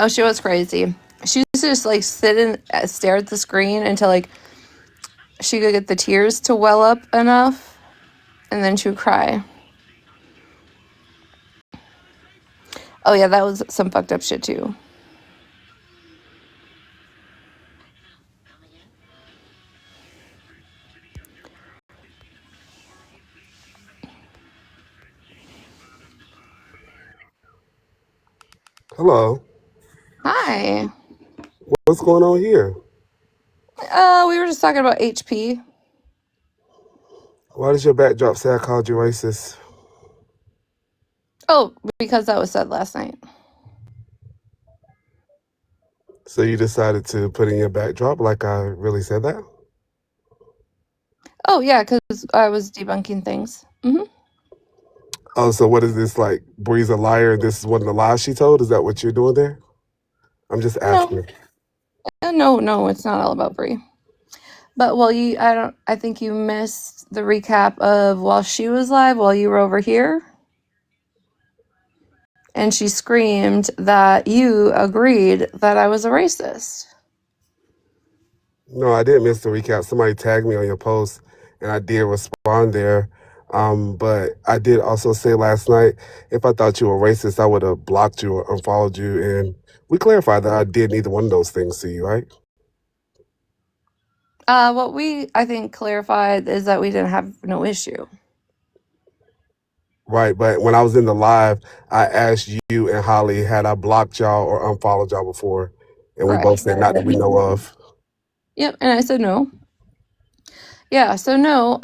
Oh, she was crazy. She used to just like sit and stare at the screen until like she could get the tears to well up enough, and then she would cry. Oh yeah, that was some fucked up shit too. Hello. Hi. What's going on here? We were just talking about HP. Why does your backdrop say I called you racist? Oh, because that was said last night. So you decided to put in your backdrop like I really said that? Oh yeah, because I was debunking things. Oh, so what is this like? Bree's a liar and this is one of the lies she told? Is that what you're doing there? I'm just No, asking. no, it's not all about Brie. But I think you missed the recap of while she was live, while you were over here, and she screamed that you agreed that I was a racist. No, I didn't miss the recap. Somebody tagged me on your post and I did respond there. But I did also say last night, if I thought you were racist, I would have blocked you or unfollowed you. And we clarified that I did neither one of those things to you, right? What I think clarified is that we didn't have no issue. Right, but when I was in the live, I asked you and Holly, had I blocked y'all or unfollowed y'all before? And we both Right. said not that we know of. Yep, and I said no. Yeah, so no,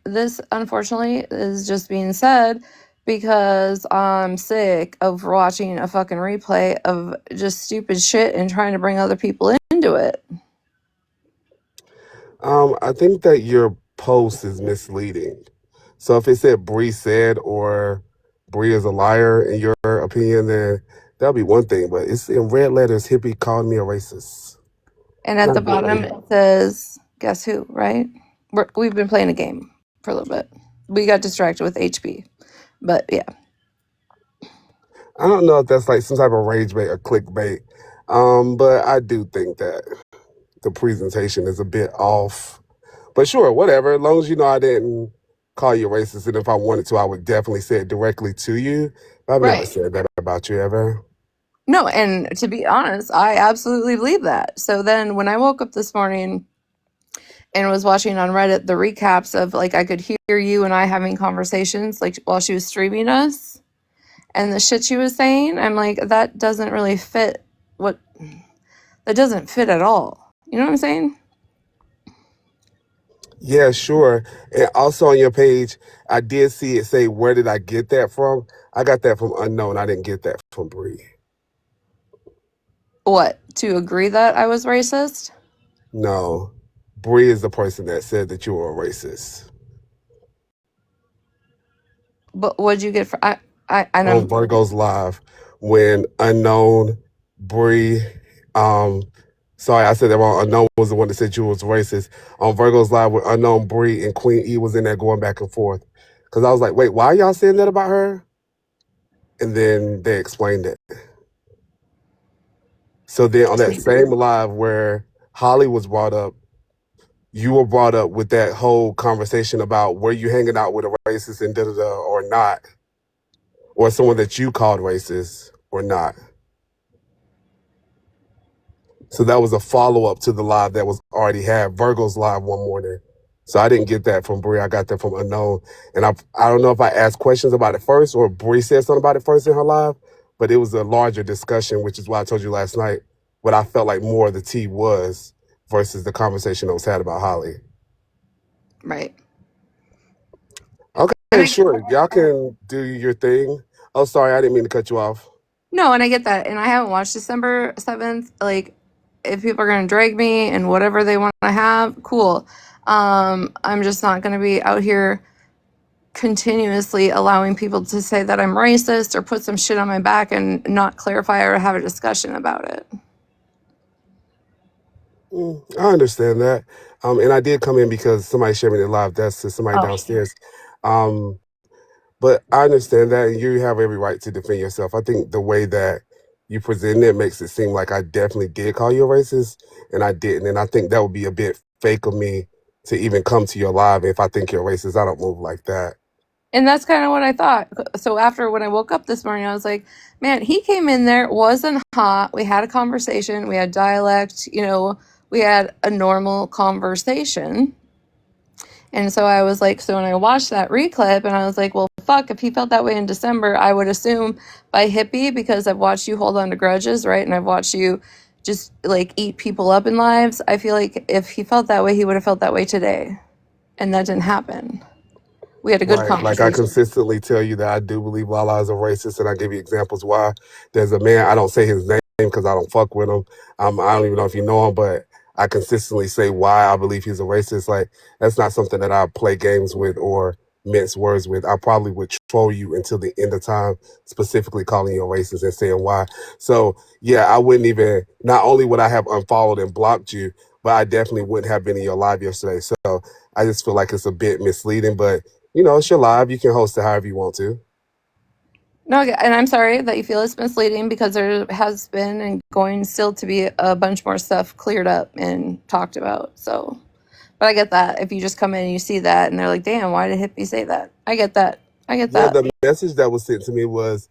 this unfortunately is just being said because I'm sick of watching a fucking replay of just stupid shit and trying to bring other people into it. I think that your post is misleading. So if it said Bree said or Bree is a liar in your opinion, then that'll be one thing. But it's in red letters, Hippie called me a racist. And at the Not bottom good. it says, guess who, right? We've been playing a game for a little bit. We got distracted with HP. But yeah. I don't know if that's like some type of rage bait or clickbait, but I do think that the presentation is a bit off. But sure, whatever. As long as you know I didn't call you racist, and if I wanted to, I would definitely say it directly to you. But I've never Right. said that about you ever. No, and to be honest, I absolutely believe that. So then when I woke up this morning and was watching on Reddit the recaps of like I could hear you and I having conversations like while she was streaming us and the shit she was saying, I'm like, that doesn't really fit what that doesn't fit at all. You know what I'm saying? Yeah, sure. And also on your page, I did see it say, "Where did I get that from?" I got that from unknown. I didn't get that from Bree. What? To agree that I was racist? No, Bree is the person that said that you were a racist But what'd you get for and on I'm Virgo's Live when unknown Bree. Um, sorry, I said that wrong. Unknown was the one that said you was racist on Virgo's Live with unknown Bree and Queen E was in there going back and forth. Because I was like, wait, why are y'all saying that about her? And then they explained it. So then on that same live where Holly was brought up, you were brought up with that whole conversation about were you hanging out with a racist and da-da-da or not, or someone that you called racist or not. So that was a follow-up to the live that was already had, Virgo's live one morning. So I didn't get that from Brie. I got that from Unknown. And I don't know if I asked questions about it first or Brie said something about it first in her live, but it was a larger discussion, which is why I told you last night what I felt like more of the tea was versus the conversation that was had about Holly. right. Okay, And I sure. Y'all can do your thing. Oh, sorry, I didn't mean to cut you off. no, and I get that. And I haven't watched December 7th. Like if people are going to drag me and whatever they want to have, cool. I'm just not going to be out here continuously allowing people to say that I'm racist or put some shit on my back and not clarify or have a discussion about it. I understand that. And I did come in because somebody shared me their live. That's to somebody Oh. downstairs. Um, but I understand that, and you have every right to defend yourself. I think the way that you present it makes it seem like I definitely did call you a racist, and I didn't. And I think that would be a bit fake of me to even come to your live if I think you're racist. I don't move like that. And that's kind of what I thought. So after when I woke up this morning, I was like, man, he came in there, wasn't hot. We had a conversation. We had dialect, we had a normal conversation. And so I was like, so when I watched that reclip and I was like, well, fuck, if he felt that way in December, I would assume by hippie, because I've watched you hold on to grudges, right? And I've watched you just like eat people up in lives. I feel like if he felt that way, he would have felt that way today. And that didn't happen. We had a good Right. Like I conversation. consistently tell you that I do believe Lala is a racist, and I give you examples why. There's a man, I don't say his name because I don't fuck with him. I don't even know if you know him, but I consistently say why I believe he's a racist. Like, that's not something that I play games with or mince words with. I probably would troll you until the end of time, specifically calling you a racist and saying why. So, yeah, I wouldn't even, not only would I have unfollowed and blocked you, but I definitely wouldn't have been in your live yesterday. So I just feel like it's a bit misleading, but it's your live. You can host it however you want to. No, and I'm sorry that you feel it's misleading because there has been and going still to be a bunch more stuff cleared up and talked about. So, but I get that. If you just come in and you see that and they're like, damn, why did hippie say that? I get that. I get Yeah, that. the message that was sent to me was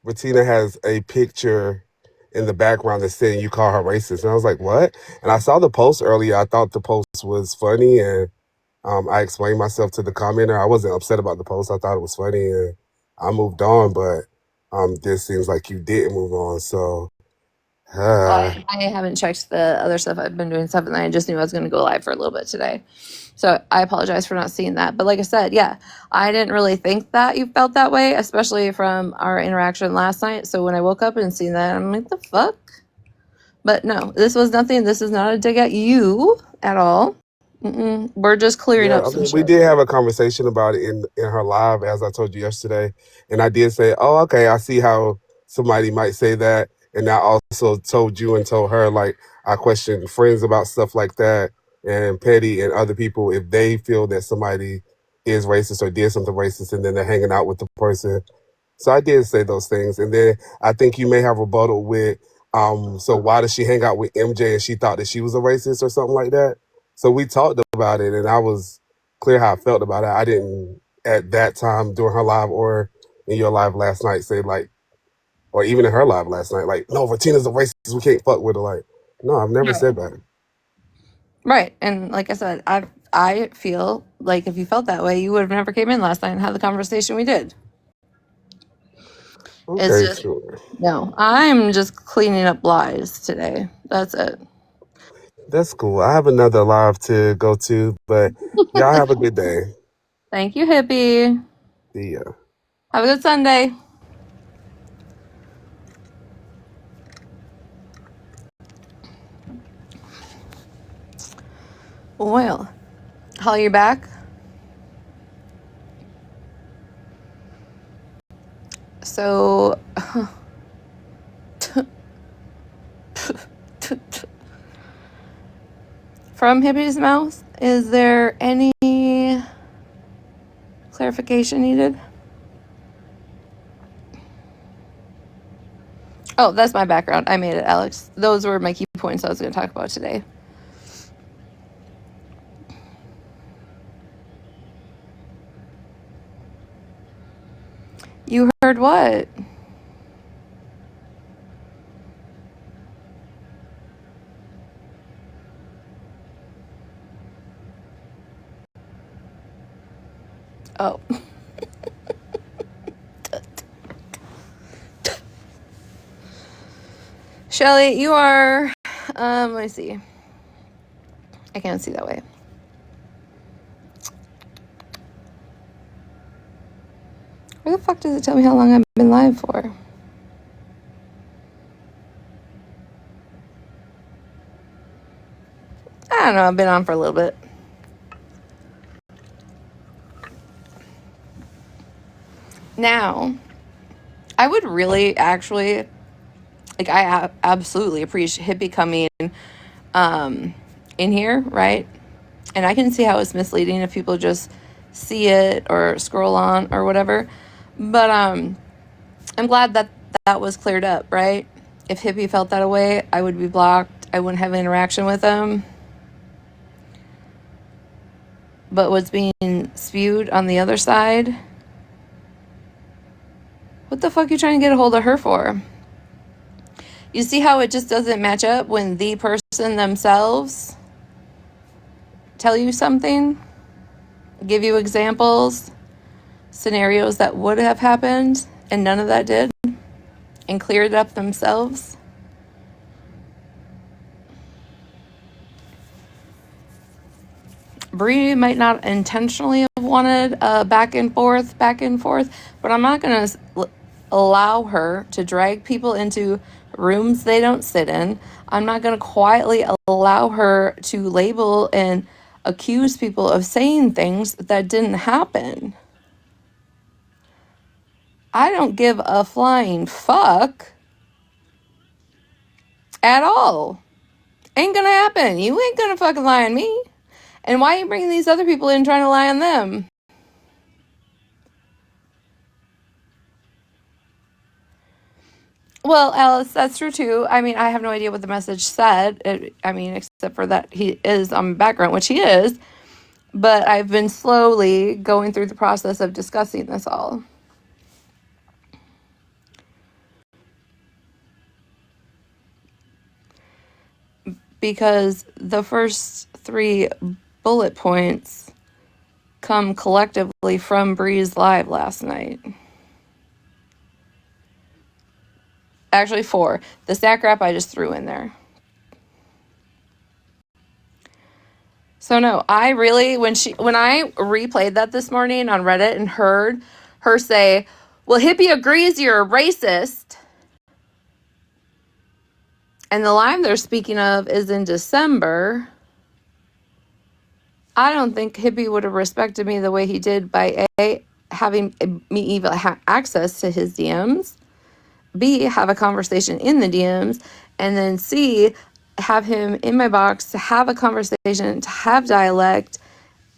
Retina has a picture in the background that's saying you call her racist. And I was like, what? And I saw the post earlier. I thought the post was funny, and I explained myself to the commenter. I wasn't upset about the post. I thought it was funny, and I moved on, but this seems like you didn't move on. So I haven't checked the other stuff. I've been doing stuff and I just knew I was going to go live for a little bit today. So I apologize for not seeing that. But like I said, yeah, I didn't really think that you felt that way, especially from our interaction last night. So when I woke up and seen that, I'm like, the fuck? But no, this was nothing. This is not a dig at you at all. We're just clearing yeah, up I some mean, we shit. did have a conversation about it in her live, as I told you yesterday, and I did say, "Oh, okay, I see how somebody might say that." And I also told you and told her, like, I question friends about stuff like that, and Petty and other people if they feel that somebody is racist or did something racist, and then they're hanging out with the person. So I did say those things, and then I think you may have rebutted with, so why does she hang out with MJ and she thought that she was a racist or something like that? So we talked about it, and I was clear how I felt about it. I didn't at that time during her live or in your live last night say like, or even in her live last night, like, no, Retina's a racist. We can't fuck with her. Like, no, I've never said that. Right. And like I said, I feel like if you felt that way, you would have never came in last night and had the conversation we did. It's Okay, just sure. no. I'm just cleaning up lies today. That's it. That's cool. I have another live to go to, but y'all have a good day. Thank you, hippie. See ya. Have a good Sunday. Well, Holly, you're back. So, from hippie's mouth, is there any clarification needed? Oh, that's my background. I made it, Alex. Those were my key points I was going to talk about today. You heard what? Oh. Shelly, you are, let me see. I can't see that way. Where the fuck does it tell me how long I've been live for? I don't know. I've been on for a little bit. Now, I would really actually, like, I absolutely appreciate hippie coming in here, right? And I can see how it's misleading if people just see it or scroll on or whatever. But I'm glad that that was cleared up, right? If hippie felt that way, I would be blocked. I wouldn't have interaction with them. But what's being spewed on the other side, what the fuck are you trying to get a hold of her for? You see how it just doesn't match up when the person themselves tell you something, give you examples, scenarios that would have happened, and none of that did, and cleared it up themselves? Bree might not intentionally have wanted back and forth, but I'm not going to allow her to drag people into rooms they don't sit in. I'm not going to quietly allow her to label and accuse people of saying things that didn't happen. I don't give a flying fuck at all. Ain't gonna happen. You ain't gonna fucking lie on me. And why are you bringing these other people in trying to lie on them? Well, Alice, that's true too. I mean, I have no idea what the message said. Except for that he is on background, which he is. But I've been slowly going through the process of discussing this all. Because the first 3 bullet points come collectively from Bree's live last night. Actually, 4. The stack wrap I just threw in there. So no, I really, when I replayed that this morning on Reddit and heard her say, well, hippie agrees you're a racist, and the live they're speaking of is in December, I don't think hippie would have respected me the way he did by A, having me even access to his DMs, B, have a conversation in the DMs, and then C, have him in my box to have a conversation, to have dialect,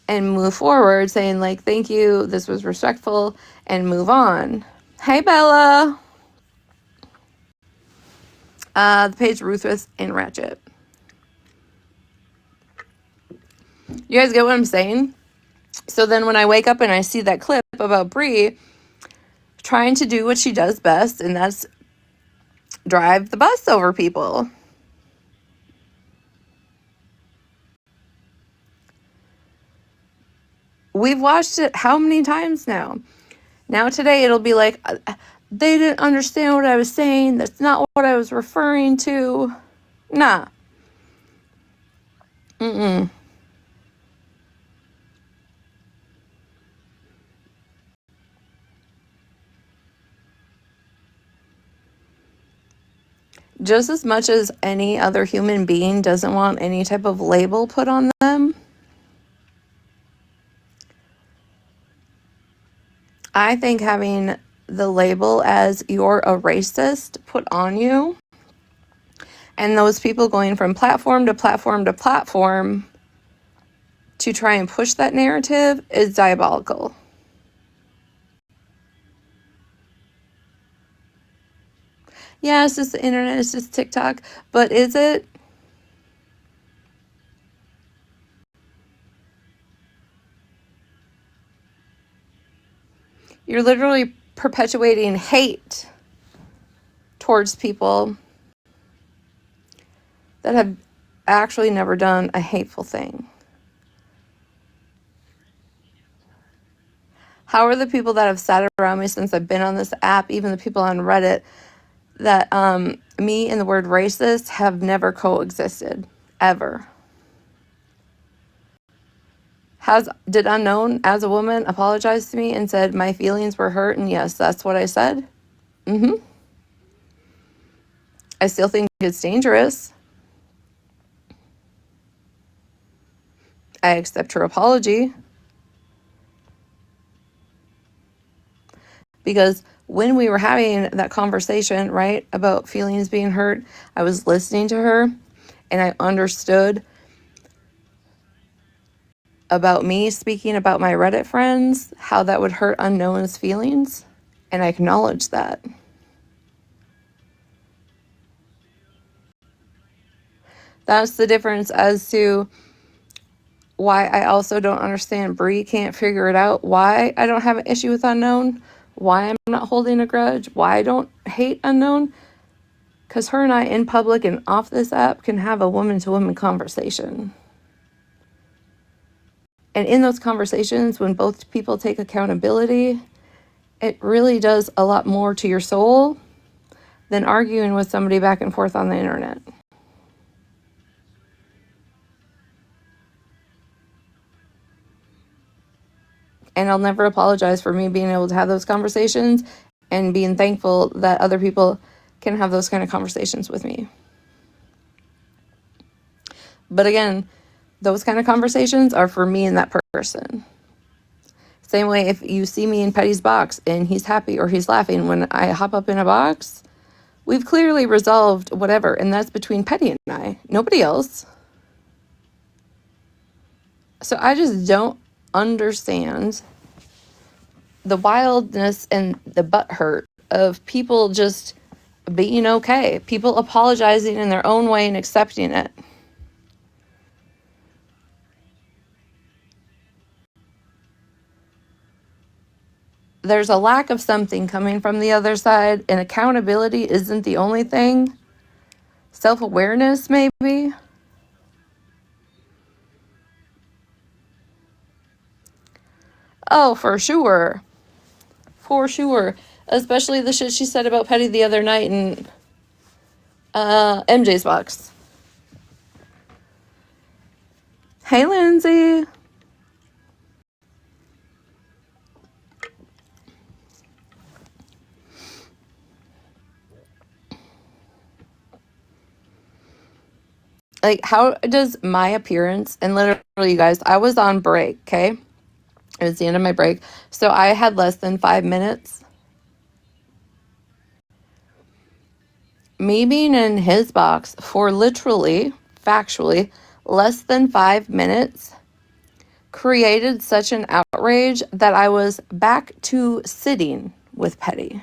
and move forward saying like, thank you, this was respectful, and move on. Hey, Bella. The page Ruthless and Ratchet. You guys get what I'm saying? So then when I wake up and I see that clip about Brie trying to do what she does best, and that's drive the bus over people. We've watched it how many times now? Now today it'll be like, they didn't understand what I was saying. That's not what I was referring to. Nah. Mm-mm. Just as much as any other human being doesn't want any type of label put on them, I think having the label as you're a racist put on you, and those people going from platform to platform to platform to try and push that narrative is diabolical. Yeah, it's just the internet, it's just TikTok, but is it? You're literally perpetuating hate towards people that have actually never done a hateful thing. How are the people that have sat around me since I've been on this app, even the people on Reddit, that me and the word racist have never coexisted, ever? Did Unknown, as a woman, apologize to me and said my feelings were hurt, and yes, that's what I said? Mm-hmm. I still think it's dangerous. I accept her apology. Because when we were having that conversation, right, about feelings being hurt, I was listening to her and I understood about me speaking about my Reddit friends, how that would hurt Unknown's feelings. And I acknowledged that. That's the difference as to why I also don't understand Brie can't figure it out, why I don't have an issue with Unknown, why I'm not holding a grudge, why I don't hate Unknown. Because her and I, in public and off this app, can have a woman-to-woman conversation. And in those conversations, when both people take accountability, it really does a lot more to your soul than arguing with somebody back and forth on the internet. And I'll never apologize for me being able to have those conversations and being thankful that other people can have those kind of conversations with me. But again, those kind of conversations are for me and that person. Same way if you see me in Petty's box and he's happy or he's laughing when I hop up in a box, we've clearly resolved whatever, and that's between Petty and I, nobody else. So I just don't understand the wildness and the butthurt of people just being okay, people apologizing in their own way and accepting it. There's a lack of something coming from the other side, and accountability isn't the only thing. Self-awareness, maybe. Oh, for sure. For sure. Especially the shit she said about Petty the other night in MJ's box. Hey, Lindsay. Like, how does my appearance, and literally, you guys, I was on break, okay? It was the end of my break. So I had less than 5 minutes. Me being in his box for literally, factually, less than 5 minutes created such an outrage that I was back to sitting with Petty.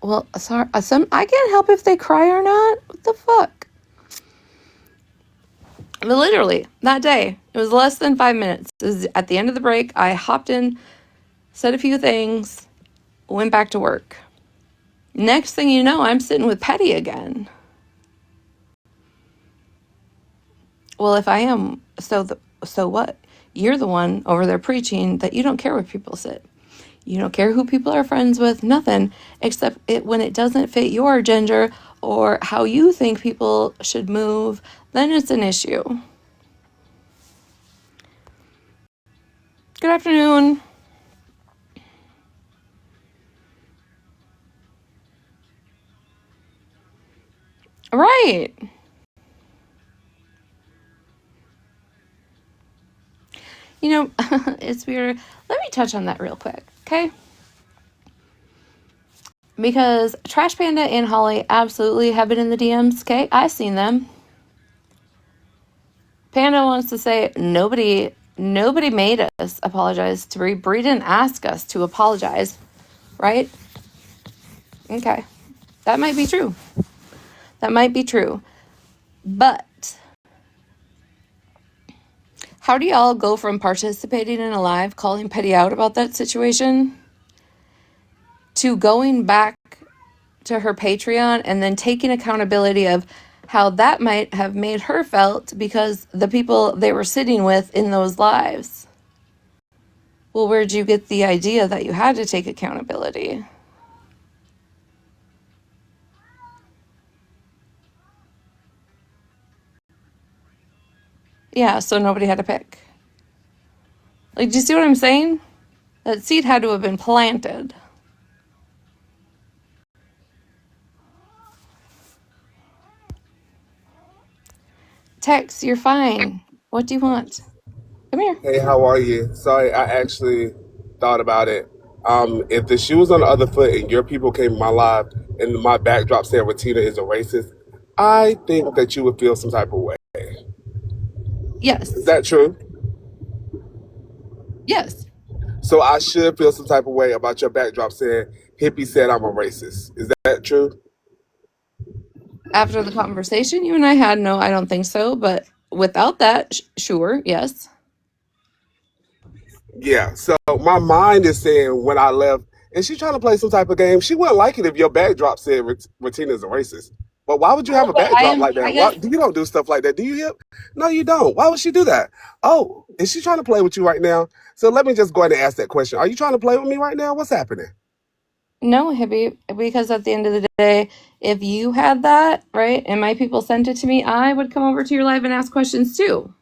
Well, sorry, I can't help if they cry or not. What the fuck? But literally, that day, it was less than 5 minutes. It was at the end of the break. I hopped in, said a few things, went back to work. Next thing you know, I'm sitting with Petty again. Well, if I am, so what? You're the one over there preaching that you don't care where people sit. You don't care who people are friends with, nothing, except when it doesn't fit your agenda or how you think people should move, then it's an issue. Good afternoon. Right. You know, it's weird. Let me touch on that real quick, okay? Because Trash Panda and Holly absolutely have been in the DMs, okay? I've seen them. Panda wants to say nobody made us apologize to Brie. Brie didn't ask us to apologize, right? Okay. That might be true. That might be true. But how do y'all go from participating in a live calling Petty out about that situation to going back to her Patreon and then taking accountability of how that might have made her felt because the people they were sitting with in those lives? Well, where'd you get the idea that you had to take accountability? Yeah, so nobody had to pick. Like, do you see what I'm saying? That seed had to have been planted. Tex, you're fine. What do you want? Come here. Hey, how are you? Sorry, I actually thought about it. If the shoe was on the other foot and your people came in my live and my backdrop said Retina is a racist, I think that you would feel some type of way. Yes. Is that true? Yes. So I should feel some type of way about your backdrop saying hippie said I'm a racist. Is that true? After the conversation you and I had, no, I don't think so. But without that, sure, yes. Yeah. So my mind is saying when I left, is she trying to play some type of game? She wouldn't like it if your backdrop said Retina's a racist. But why would you have a But backdrop like that? Why, you don't do stuff like that, do you, Hip? No, you don't. Why would she do that? Oh, is she trying to play with you right now? So let me just go ahead and ask that question. Are you trying to play with me right now? What's happening? No, hippie, because at the end of the day, if you had that, right, and my people sent it to me, I would come over to your live and ask questions too.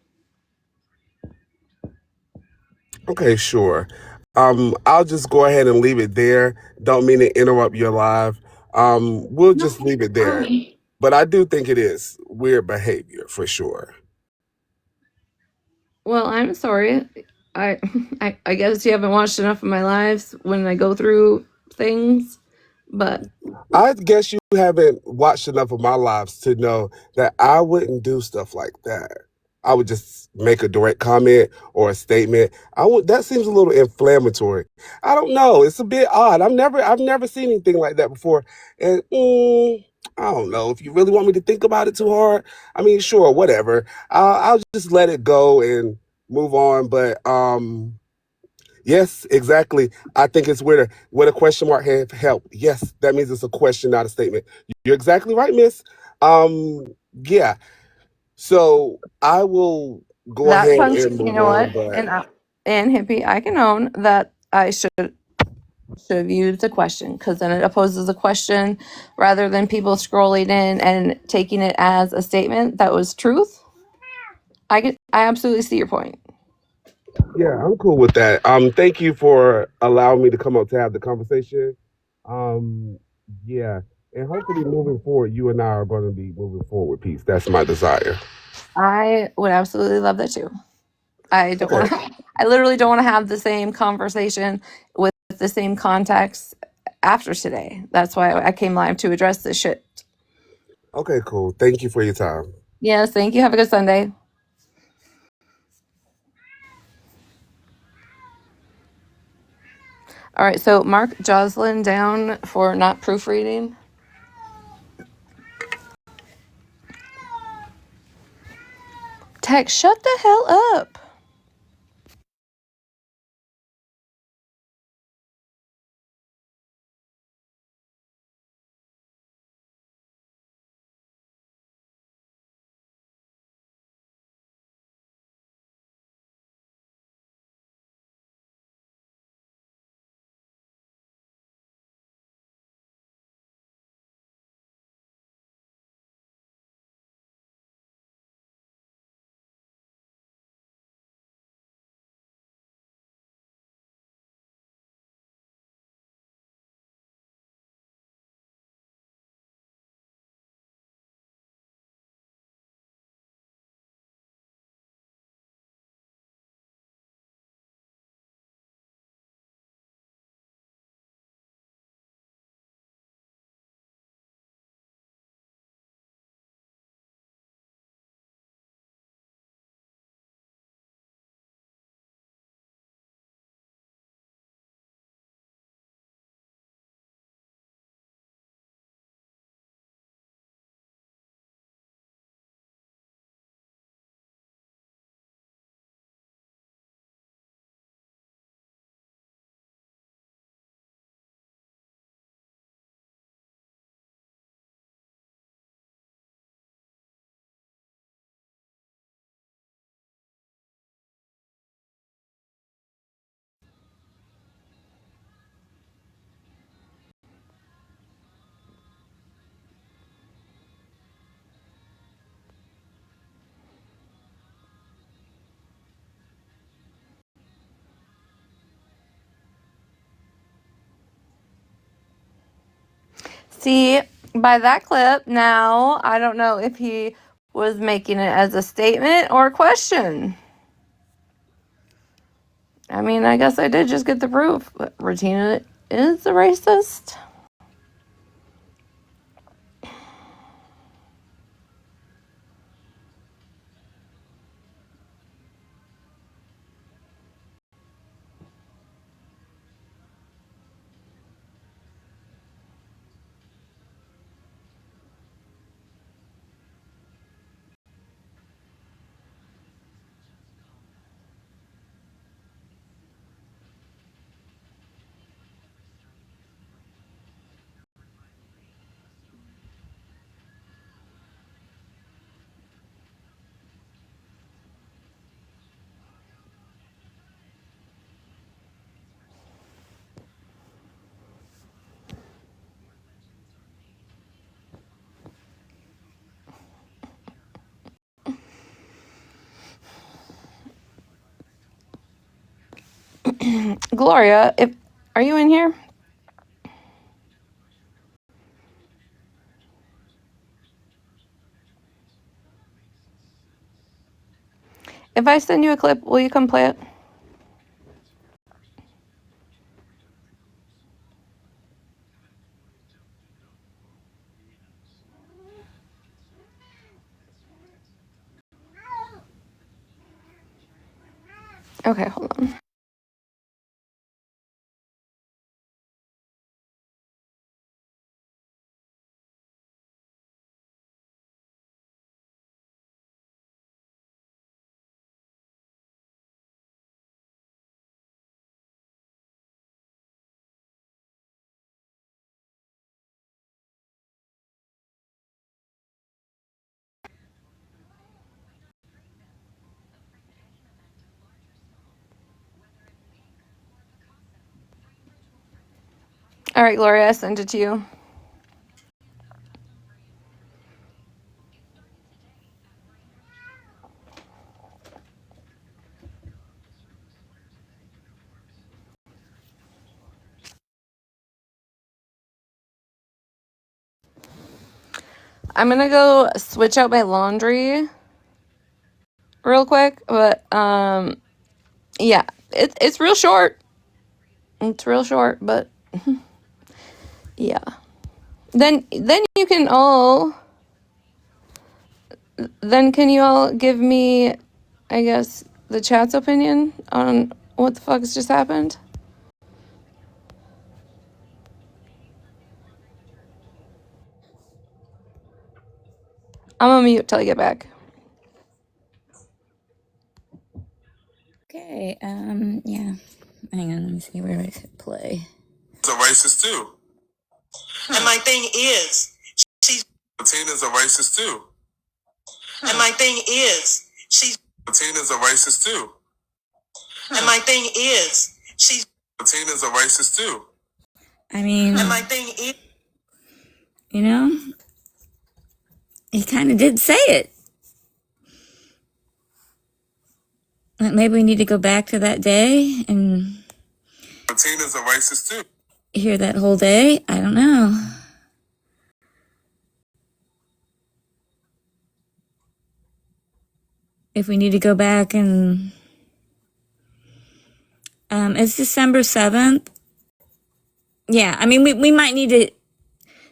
Okay, sure. I'll just go ahead and leave it there. Don't mean to interrupt your live. We'll just leave it there. But I do think it is weird behavior for sure. Well, I'm sorry. I, I guess you haven't watched enough of my lives when I go through things, but I guess you haven't watched enough of my lives to know that I wouldn't do stuff like that. I would just make a direct comment or a statement. That seems a little inflammatory. I don't know. It's a bit odd. I've never seen anything like that before. And I don't know. If you really want me to think about it too hard, I mean, sure, whatever. I'll just let it go and move on. But yes, exactly. I think it's weirder. Would a question mark have helped? Yes, that means it's a question, not a statement. You're exactly right, miss. Yeah. So I will go that ahead punch, and you move know on, what? but And hippie, I can own that I should have used a question because then it opposes a question rather than people scrolling in and taking it as a statement that was truth. I absolutely see your point. yeah, I'm cool with that. Thank you for allowing me to come up to have the conversation. Um, yeah, and hopefully moving forward, you and I are going to be moving forward with peace. That's my desire. I would absolutely love that too. I don't Okay. want to. I literally don't want to have the same conversation with the same context after today. That's why I came live to address this shit. Okay, cool. Thank you for your time. Yes, thank you. Have a good Sunday. All right, so mark Jocelyn down for not proofreading. Tex, shut the hell up. See, by that clip, now I don't know if he was making it as a statement or a question. I mean, I guess I did just get the proof, but Retina is a racist. Gloria, are you in here? If I send you a clip, will you come play it? Okay, hold on. All right, Gloria, I sent it to you. I'm gonna go switch out my laundry real quick, but yeah, it's real short. It's real short, but yeah. Then you can all then can you all give me, I guess, the chat's opinion on what the fuck's just happened? I'm on mute till I get back. Okay, yeah. Hang on, let me see where I hit play. It's a racist too. And my thing is, Tina's a racist too. And my thing is, Tina's a racist too. And my thing is, Tina's a racist too. I mean, And my thing is, you know, he kind of did say it. Like maybe we need to go back to that day and Tina's a racist too. hear that whole day. I don't know. If we need to go back and it's December 7th. Yeah, I mean we might need to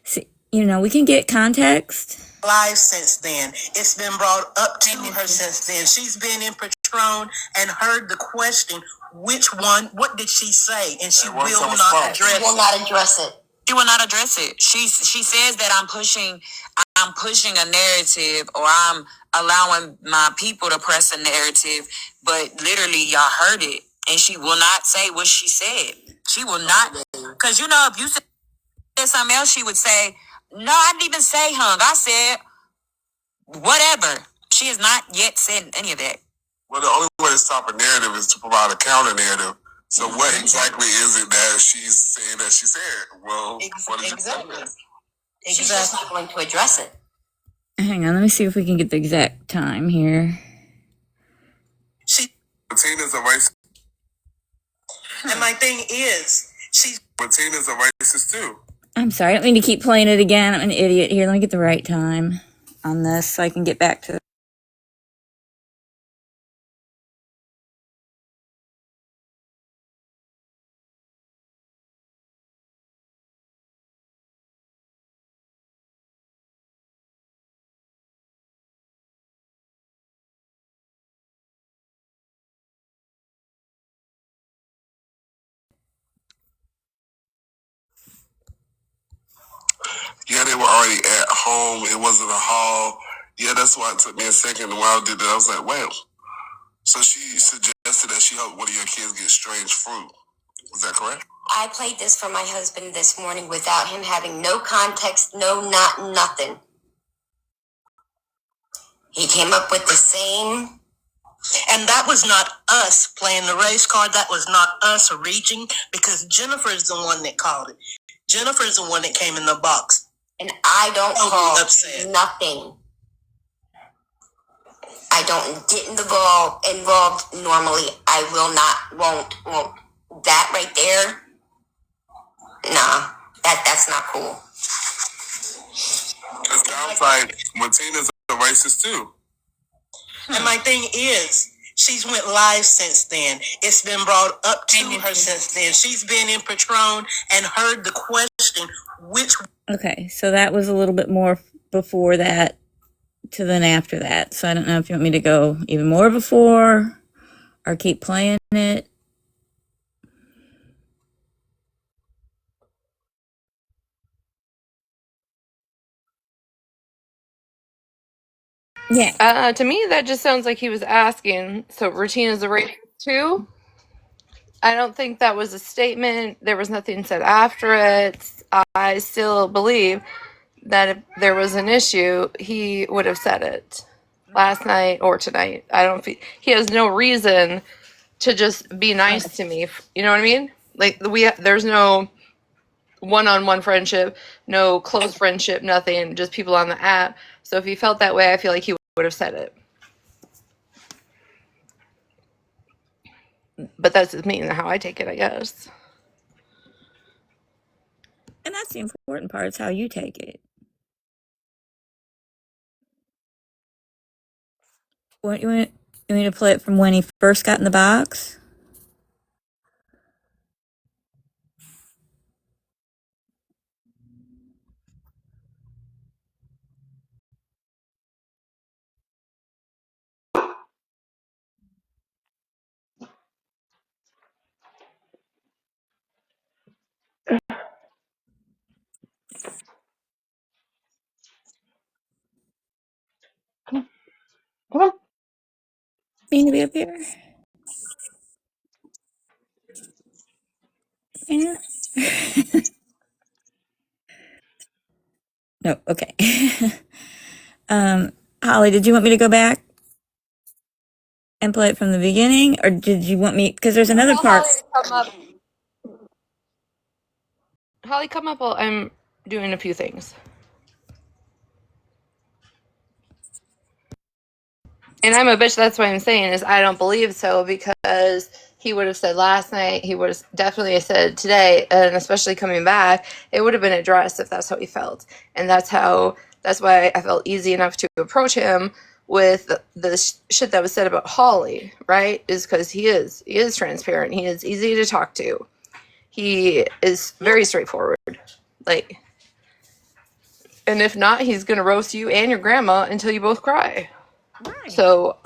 see, you know, we can get context. Live since then. It's been brought up to her since then. She's been in Patron and heard the question, which one, what did she say? And she will not address it. She will not address it. She will not address it. She says that I'm pushing a narrative, or I'm allowing my people to press a narrative, but literally y'all heard it. And she will not say what she said. She will not, because if you said something else, she would say, no, I didn't even say hung. I said whatever. She has not yet said any of that. Well, the only way to stop a narrative is to provide a counter narrative. So what exactly is it that she's saying that she said? Well, what is exactly? She's just not going to address it. Hang on, let me see if we can get the exact time here. Tina's a racist. And my thing is, Tina's a racist too. I'm sorry, I don't mean to keep playing it again. I'm an idiot here. Let me get the right time on this so I can get back to Yeah, they were already at home. It wasn't a hall. Yeah, that's why it took me a second. While I did that, I was like, wow. So she suggested that she helped one of your kids get strange fruit. Is that correct? I played this for my husband this morning without him having no context, nothing. He came up with the same. And that was not us playing the race card. That was not us reaching, because Jennifer is the one that called it. Jennifer is the one that came in the box. And I don't call nothing. I don't get involved normally. I will not, won't. That right there, nah, that's not cool. It sounds like Martina's a racist too. And my thing is, she's went live since then. It's been brought up to her since then. She's been in Patron and heard the question, which... Okay, so that was a little bit more before that to then after that. So I don't know if you want me to go even more before or keep playing it. Yeah. To me, that just sounds like he was asking, so Retina's a racist too? I don't think that was a statement. There was nothing said after it. I still believe that if there was an issue, he would have said it last night or tonight. I don't feel he has no reason to just be nice to me. You know what I mean? Like there's no one-on-one friendship, no close friendship, nothing, just people on the app. So if he felt that way, I feel like he would have said it. But that's just me and how I take it, I guess. And that's the important part, is how you take it. What you want me to play it from when he first got in the box? Come on. Mean to be up here? Yeah. No, okay. Holly, did you want me to go back and play it from the beginning, or did you want me? Because there's another Tell part. Holly to come up. Holly, come up while I'm doing a few things. And I'm a bitch. That's what I'm saying is I don't believe so because he would have said last night. He would have definitely said today, and especially coming back, it would have been addressed if that's how he felt. And that's how. That's why I felt easy enough to approach him with the shit that was said about Holly. Right? Is because he is transparent. He is easy to talk to. He is very straightforward. Like, and if not, he's gonna roast you and your grandma until you both cry. Right. So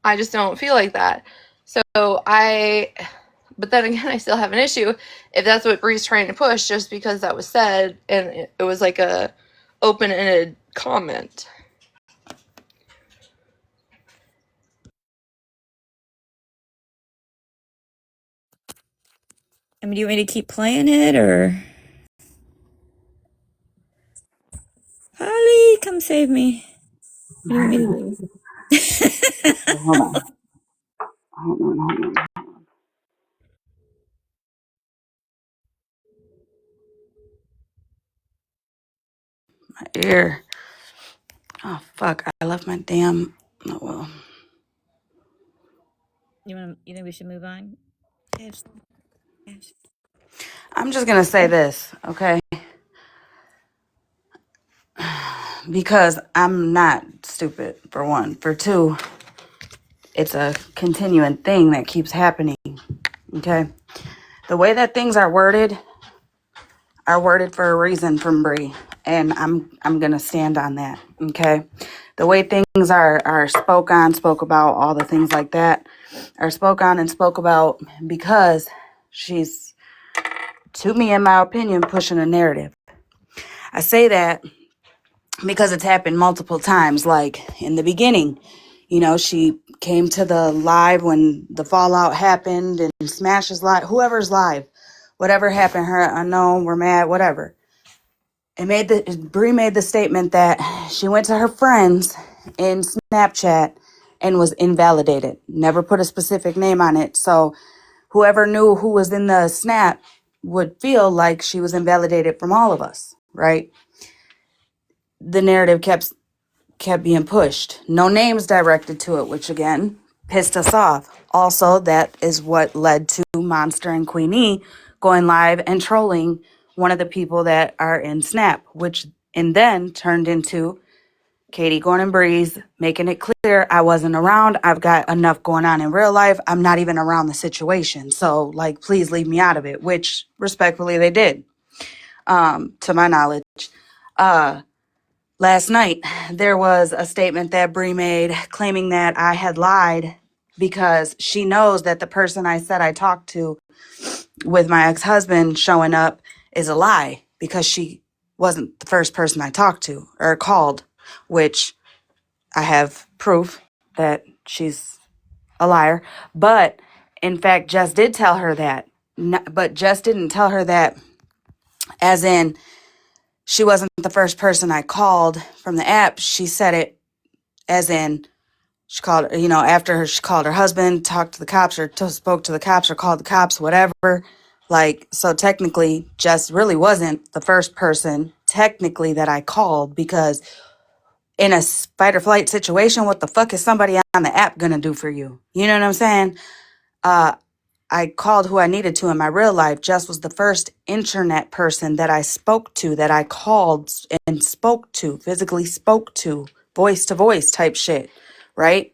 I just don't feel like that. So but then again, I still have an issue if that's what Bree's trying to push, just because that was said and it was like a open-ended comment. I mean, do you want me to keep playing it, or Holly, come save me? What do you want me to do? Okay, hold on. Hold on, hold on. My ear. Oh, fuck. I left my damn. Oh, well. You think we should move on? Yes. Yes. I'm just going to say this, okay? Because I'm not stupid, for one. For two, it's a continuing thing that keeps happening, okay? The way that things are worded for a reason from Bree, and I'm gonna stand on that. Okay, the way things are spoke about, all the things like that are spoke on and spoke about because she's, to me, in my opinion, pushing a narrative. I say that because it's happened multiple times. Like in the beginning, she came to the live when the fallout happened and Smash's live, whoever's live, whatever happened, her unknown, we're mad, whatever. Bree made the statement that she went to her friends in Snapchat and was invalidated. Never put a specific name on it. So whoever knew who was in the snap would feel like she was invalidated from all of us, right? The narrative kept being pushed. No names directed to it, which again pissed us off. Also, that is what led to Monster and Queenie going live and trolling one of the people that are in Snap, which and then turned into Katie going and Breeze making it clear I wasn't around. I've got enough going on in real life. I'm not even around the situation. So, like, please leave me out of it, which respectfully they did, to my knowledge. Last night, there was a statement that Bree made claiming that I had lied because she knows that the person I said I talked to with my ex-husband showing up is a lie because she wasn't the first person I talked to or called, which I have proof that she's a liar. But in fact, Jess did tell her that. But Jess didn't tell her that as in she wasn't the first person I called from the app. She said it as in she called, after she called her husband, talked to the cops or spoke to the cops or called the cops, whatever. Like, so technically, Jess really wasn't the first person technically that I called because in a fight or flight situation, what the fuck is somebody on the app gonna do for you? You know what I'm saying? I called who I needed to in my real life. Jess was the first internet person that I spoke to, that I called and spoke to, physically spoke to voice type shit, right?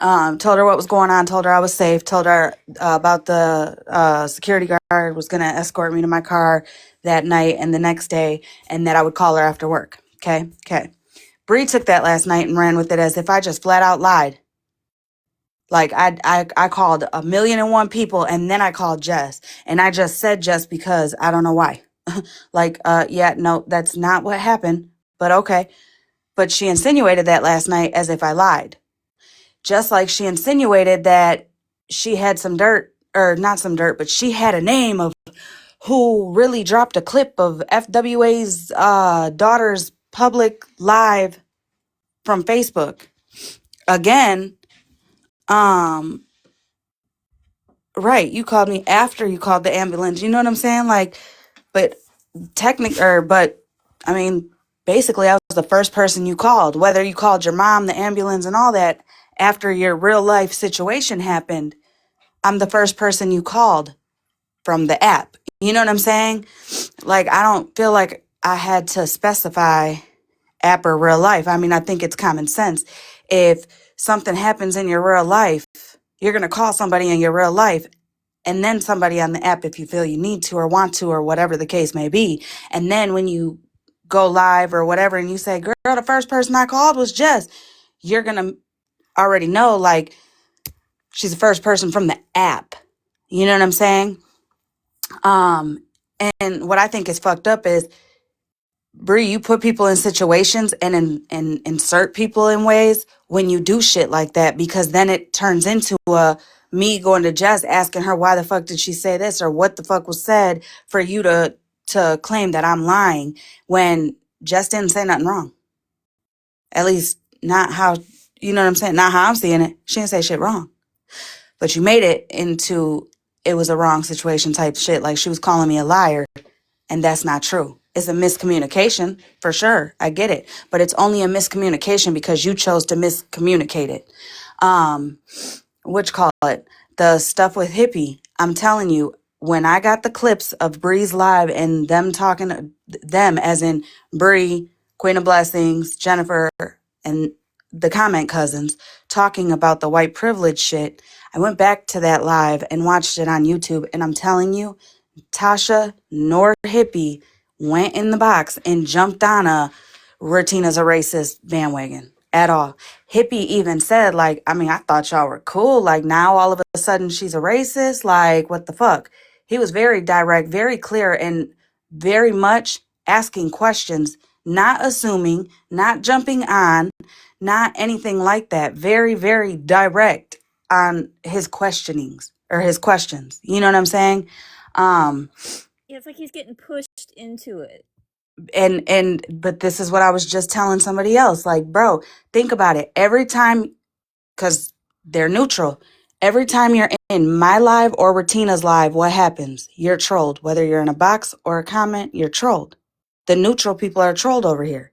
Told her what was going on, told her I was safe, told her about the security guard was going to escort me to my car that night and the next day, and that I would call her after work. Okay. Bree took that last night and ran with it as if I just flat out lied. Like I called 1,000,001 people and then I called Jess. And I just said Jess because I don't know why. Like, yeah, no, that's not what happened. But okay. But she insinuated that last night as if I lied. just like she insinuated that she had some dirt, or not some dirt, but she had a name of who really dropped a clip of FWA's daughter's public live from Facebook. Again, right, you called me after you called the ambulance. You know what I'm saying? Like, but I mean, basically I was the first person you called, whether you called your mom, the ambulance and all that after your real life situation happened. I'm the first person you called from the app. You know what I'm saying? Like, I don't feel like I had to specify app or real life. I mean, I think it's common sense. If something happens in your real life, you're going to call somebody in your real life and then somebody on the app if you feel you need to or want to or whatever the case may be. And then when you go live or whatever and you say, girl, the first person I called was Jess, you're going to already know, like, she's the first person from the app. You know what I'm saying? And what I think is fucked up is, Bree, you put people in situations and insert people in ways when you do shit like that, because then it turns into me going to Jess asking her why the fuck did she say this or what the fuck was said for you to claim that I'm lying when Jess didn't say nothing wrong. At least not how, you know what I'm saying? Not how I'm seeing it. She didn't say shit wrong. But you made it into it was a wrong situation type shit. Like she was calling me a liar. And that's not true. It's a miscommunication, for sure. I get it. But it's only a miscommunication because you chose to miscommunicate it. Call it? The stuff with Hippie. I'm telling you, when I got the clips of Bree's live and them talking, them as in Bree, Queen of Blessings, Jennifer, and the comment cousins talking about the white privilege shit, I went back to that live and watched it on YouTube. And I'm telling you, Tasha nor Hippie went in the box and jumped on a Retina's a racist bandwagon at all. Hippie even said, like, I mean, I thought y'all were cool. Like, now all of a sudden she's a racist. Like, what the fuck? He was very direct, very clear, and very much asking questions, not assuming, not jumping on, not anything like that. Very, very direct on his questionings or his questions. You know what I'm saying? Yeah, it's like he's getting pushed into it. But this is what I was just telling somebody else. Like, bro, think about it. Every time, because they're neutral. Every time you're in my live or Retina's live, what happens? You're trolled. Whether you're in a box or a comment, you're trolled. The neutral people are trolled over here.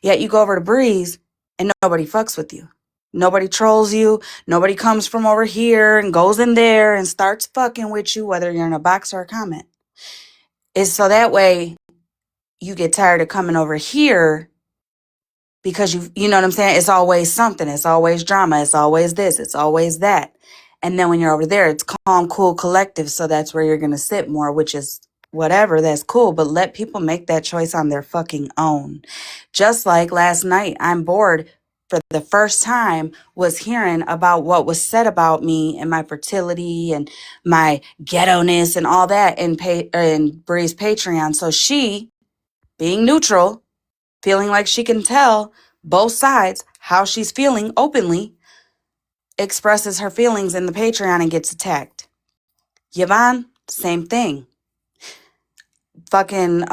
Yet you go over to Breeze and nobody fucks with you. Nobody trolls you. Nobody comes from over here and goes in there and starts fucking with you, whether you're in a box or a comment. It's so that way you get tired of coming over here because you know what I'm saying? It's always something. It's always drama. It's always this. It's always that. And then when you're over there, it's calm, cool, collective. So that's where you're going to sit more, which is whatever. That's cool. But let people make that choice on their fucking own. Just like last night, I'm bored for the first time was hearing about what was said about me and my fertility and my ghetto-ness and all that in Bree's Patreon. So she, being neutral, feeling like she can tell both sides how she's feeling openly, expresses her feelings in the Patreon and gets attacked. Yvonne, same thing. Fucking,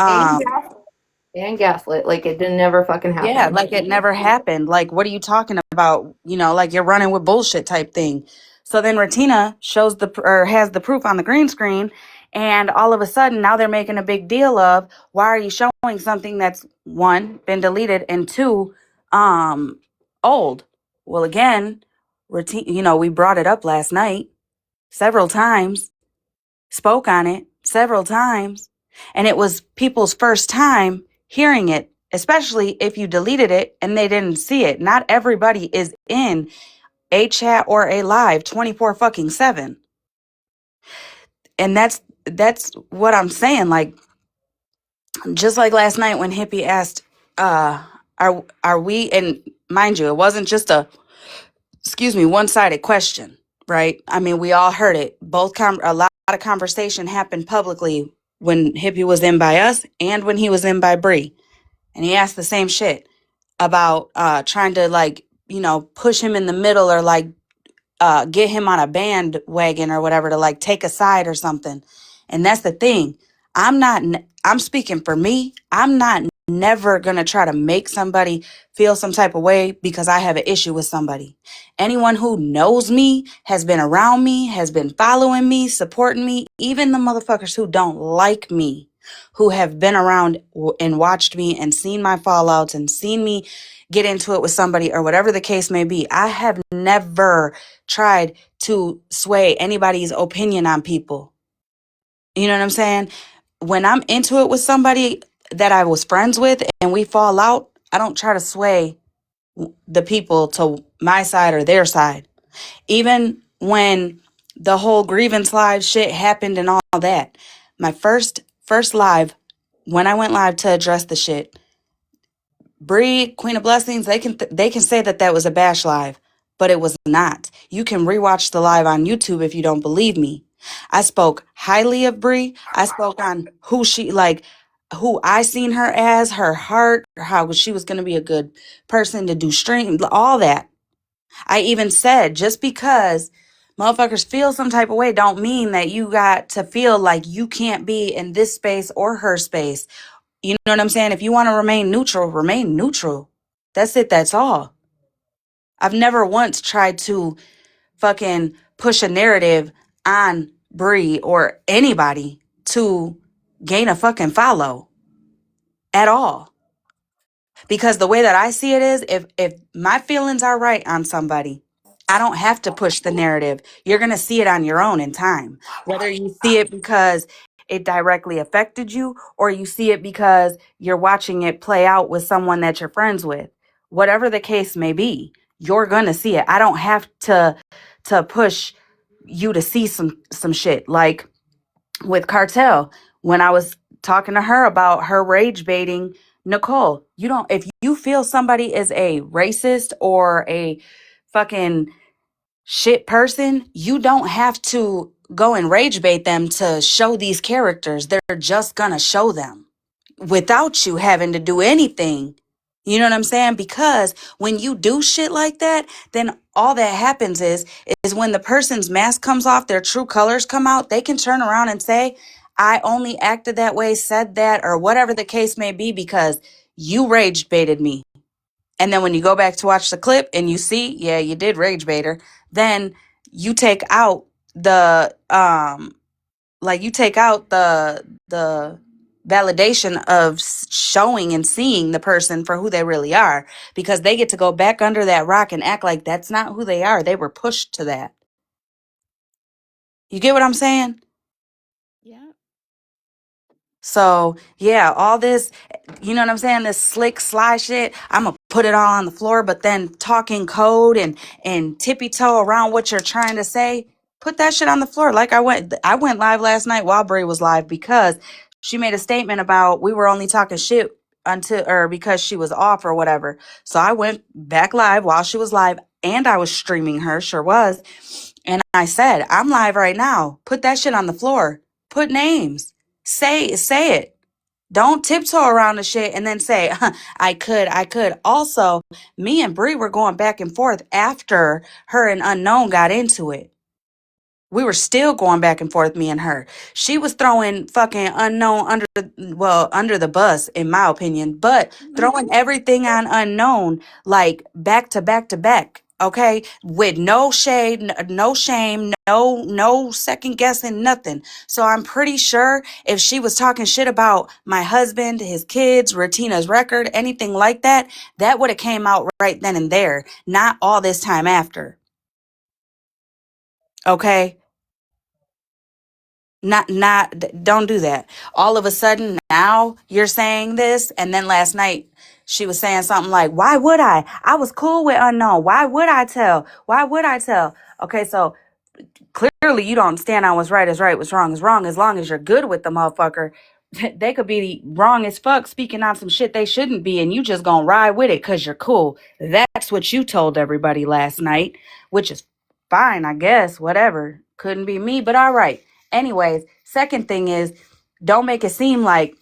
And gaslit. Like it didn't never fucking happen. yeah, like it never happened. Like, what are you talking about? You know, like you're running with bullshit type thing. So then Retina has the proof on the green screen, and all of a sudden now they're making a big deal of, why are you showing something that's one, been deleted, and two, old? Well, again, Retina, we brought it up last night several times, spoke on it several times, and it was people's first time hearing it, especially if you deleted it and they didn't see it. Not everybody is in a chat or a live 24 fucking 7. And that's what I'm saying. Like, just like last night when Hippie asked, are we, and mind you, it wasn't just a one-sided question, right? I mean, we all heard it. A lot of conversation happened publicly when Hippie was in by us and when he was in by Bree. And he asked the same shit about trying to, like, push him in the middle or, like, get him on a bandwagon or whatever to like take a side or something. And that's the thing. I'm speaking for me. I'm not never going to try to make somebody feel some type of way because I have an issue with somebody. Anyone who knows me, has been around me, has been following me, supporting me, even the motherfuckers who don't like me, who have been around and watched me and seen my fallouts and seen me get into it with somebody or whatever the case may be. I have never tried to sway anybody's opinion on people. You know what I'm saying? When I'm into it with somebody that I was friends with and we fall out, I don't try to sway the people to my side or their side. Even when the whole grievance live shit happened and all that, my first live, when I went live to address the shit, Bree, Queen of Blessings, they can say that was a bash live, but it was not. You can rewatch the live on YouTube if you don't believe me. I spoke highly of Bree. I spoke on who I seen her as, her heart, how she was going to be a good person to do stream, all that. I even said, just because motherfuckers feel some type of way don't mean that you got to feel like you can't be in this space or her space. You know what I'm saying? If you want to remain neutral, remain neutral. That's it. That's all. I've never once tried to fucking push a narrative on Bree or anybody to gain a fucking follow at all. Because the way that I see it is, if my feelings are right on somebody, I don't have to push the narrative. You're going to see it on your own in time. Whether you see it because it directly affected you or you see it because you're watching it play out with someone that you're friends with. Whatever the case may be, you're going to see it. I don't have to push you to see some shit. Like with Cartel, when I was talking to her about her rage baiting Nicole, if you feel somebody is a racist or a fucking shit person, you don't have to go and rage bait them to show these characters. They're just gonna show them without you having to do anything. You know what I'm saying? Because when you do shit like that, then all that happens is when the person's mask comes off, their true colors come out, they can turn around and say, I only acted that way, said that, or whatever the case may be because you rage baited me. And then when you go back to watch the clip and you see, yeah, you did rage bait her, then you take out the the validation of showing and seeing the person for who they really are, because they get to go back under that rock and act like that's not who they are. They were pushed to that. You get what I'm saying? Yeah. So yeah, all this, you know what I'm saying? This slick, sly shit, I'm gonna put it all on the floor, but then talking code and tippy toe around what you're trying to say, put that shit on the floor. Like I went live last night while Brie was live because she made a statement about we were only talking shit because she was off or whatever. So I went back live while she was live and I was streaming her, sure was. And I said, I'm live right now. Put that shit on the floor. Put names. Say it. Don't tiptoe around the shit and then say, I could. Also, me and Bree were going back and forth after her and Unknown got into it. We were still going back and forth, me and her. She was throwing fucking Unknown under the bus, in my opinion, but throwing everything on Unknown, like back to back to back. Okay, with no shade, no shame, no second guessing, nothing. So I'm pretty sure if she was talking shit about my husband, his kids, Retina's record, anything like that, that would have came out right then and there, not all this time after. Okay. Don't do that. All of a sudden now you're saying this, and then last night she was saying something like, why would I was cool with Unknown, why would I tell? Okay, so clearly you don't stand on what's right is right, what's wrong is wrong. As long as you're good with the motherfucker, they could be wrong as fuck, speaking on some shit they shouldn't be, and you just gonna ride with it because you're cool. That's what you told everybody last night, which is fine, I guess. Whatever. Couldn't be me, but all right. Anyways, second thing is, don't make it seem like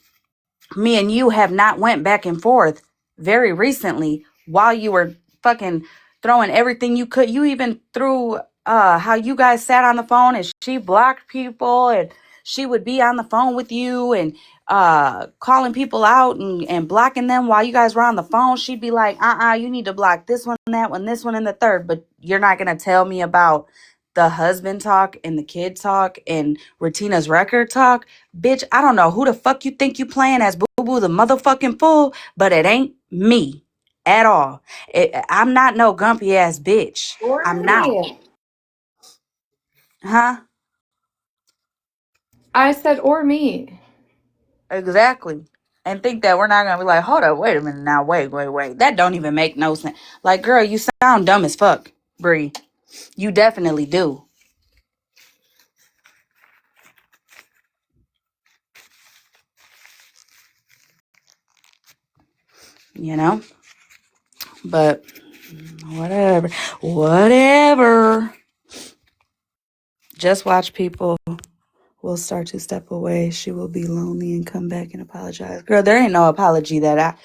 me and you have not went back and forth very recently while you were fucking throwing everything you could. You even threw how you guys sat on the phone and she blocked people and she would be on the phone with you and calling people out and blocking them while you guys were on the phone. She'd be like, you need to block this one, that one, this one, and the third. But you're not going to tell me about the husband talk and the kid talk and Retina's record talk. Bitch, I don't know who the fuck you think you playing as Boo Boo the motherfucking fool, but it ain't me at all. I'm not no gumpy ass bitch. Or I'm not. me. Huh? I said, or me. Exactly. And think that we're not gonna be like, hold up, wait a minute now, wait. That don't even make no sense. Like, girl, you sound dumb as fuck, Bree. You definitely do. You know? But whatever. Whatever. Just watch people will start to step away. She will be lonely and come back and apologize. Girl, there ain't no apology that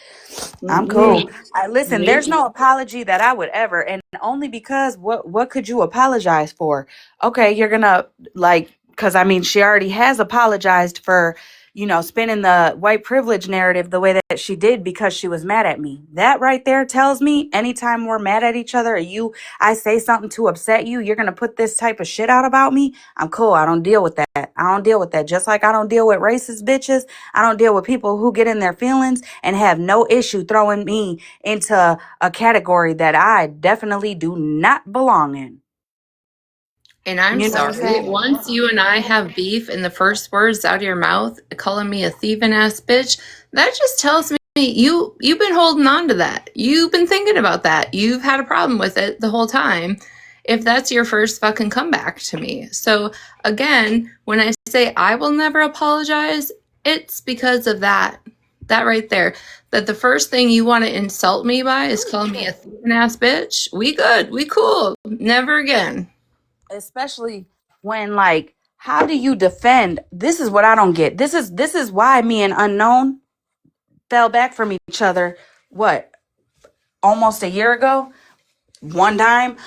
I'm cool. Listen, there's no apology that I would ever, and only because what could you apologize for? Okay, you're gonna like, because I mean, she already has apologized for, spinning the white privilege narrative the way that she did because she was mad at me. That right there tells me anytime we're mad at each other, or I say something to upset you, you're gonna put this type of shit out about me. I'm cool. I don't deal with that. I don't deal with that. Just like I don't deal with racist bitches. I don't deal with people who get in their feelings and have no issue throwing me into a category that I definitely do not belong in. And I'm You know what I'm sorry, saying? once you and I have beef and the first words out of your mouth calling me a thieving ass bitch, that just tells me you've been holding on to that. You've been thinking about that. You've had a problem with it the whole time. If that's your first fucking comeback to me. So again, when I say I will never apologize, it's because of that. That right there. That the first thing you want to insult me by is calling me a thieving ass bitch. We good. We cool. Never again. Especially when, like, how do you defend? This is what I don't get. This is why me and Unknown fell back from each other. What? Almost a year ago, one time,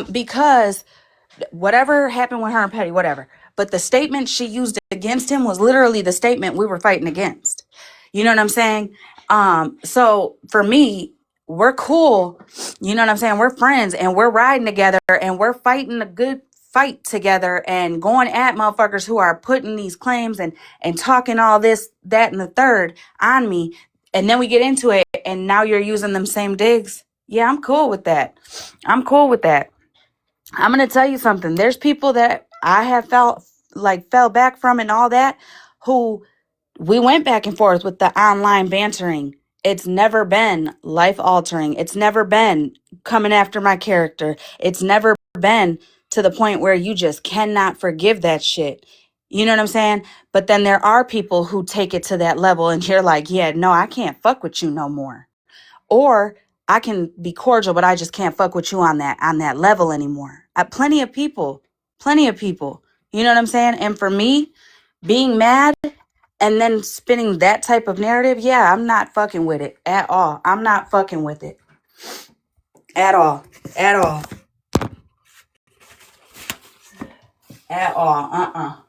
because whatever happened with her and Petty, whatever. But the statement she used against him was literally the statement we were fighting against. You know what I'm saying? So for me, we're cool. You know what I'm saying? We're friends and we're riding together and we're fighting a good fight together and going at motherfuckers who are putting these claims and talking all this, that, and the third on me. And then we get into it and now you're using them same digs. Yeah, I'm cool with that. I'm cool with that. I'm going to tell you something. There's people that I have fell back from and all that, who we went back and forth with the online bantering. It's never been life altering. It's never been coming after my character. It's never been to the point where you just cannot forgive that shit. You know what I'm saying? But then there are people who take it to that level and you're like, yeah, no, I can't fuck with you no more. Or I can be cordial, but I just can't fuck with you on that level anymore. Plenty of people. You know what I'm saying? And for me, being mad and then spinning that type of narrative, yeah, I'm not fucking with it at all. I'm not fucking with it at all. At all. At all.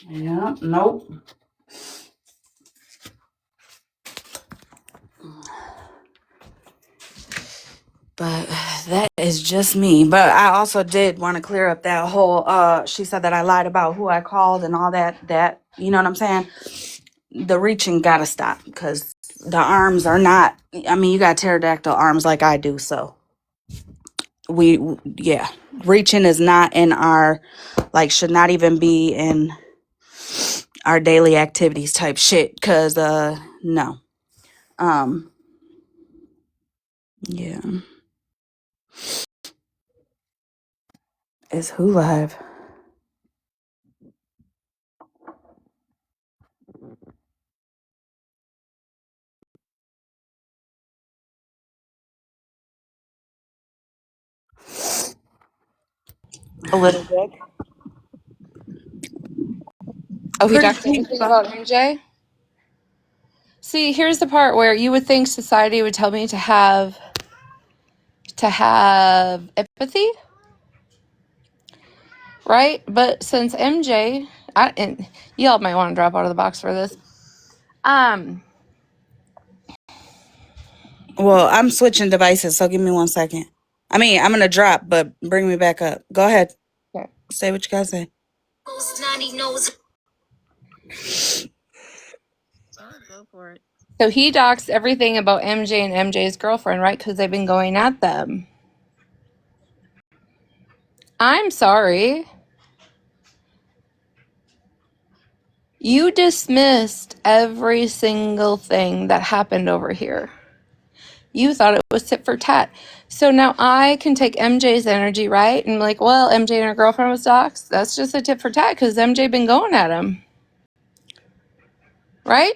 Yeah, nope. But that is just me. But I also did want to clear up that whole she said that I lied about who I called and all that, you know what I'm saying? The reaching gotta stop because the arms are not, I mean, you got pterodactyl arms like I do, so yeah, reaching is not in our, like, should not even be in our daily activities type shit, because no. Yeah. It's Who Live. A little bit. Oh, he Pretty talked deep. anything about MJ? See, here's the part where you would think society would tell me to have empathy, right? But since MJ, and y'all might want to drop out of the box for this. Well, I'm switching devices, so give me 1 second. I mean, I'm gonna drop, but bring me back up. Go ahead. Okay. Say what you gotta say. Go for it. So he docs everything about MJ and MJ's girlfriend, right? Because they've been going at them. I'm sorry. You dismissed every single thing that happened over here. You thought it was tit for tat. So now I can take MJ's energy, right? And like, well, MJ and her girlfriend was doxxed. That's just a tit for tat because MJ been going at him. Right?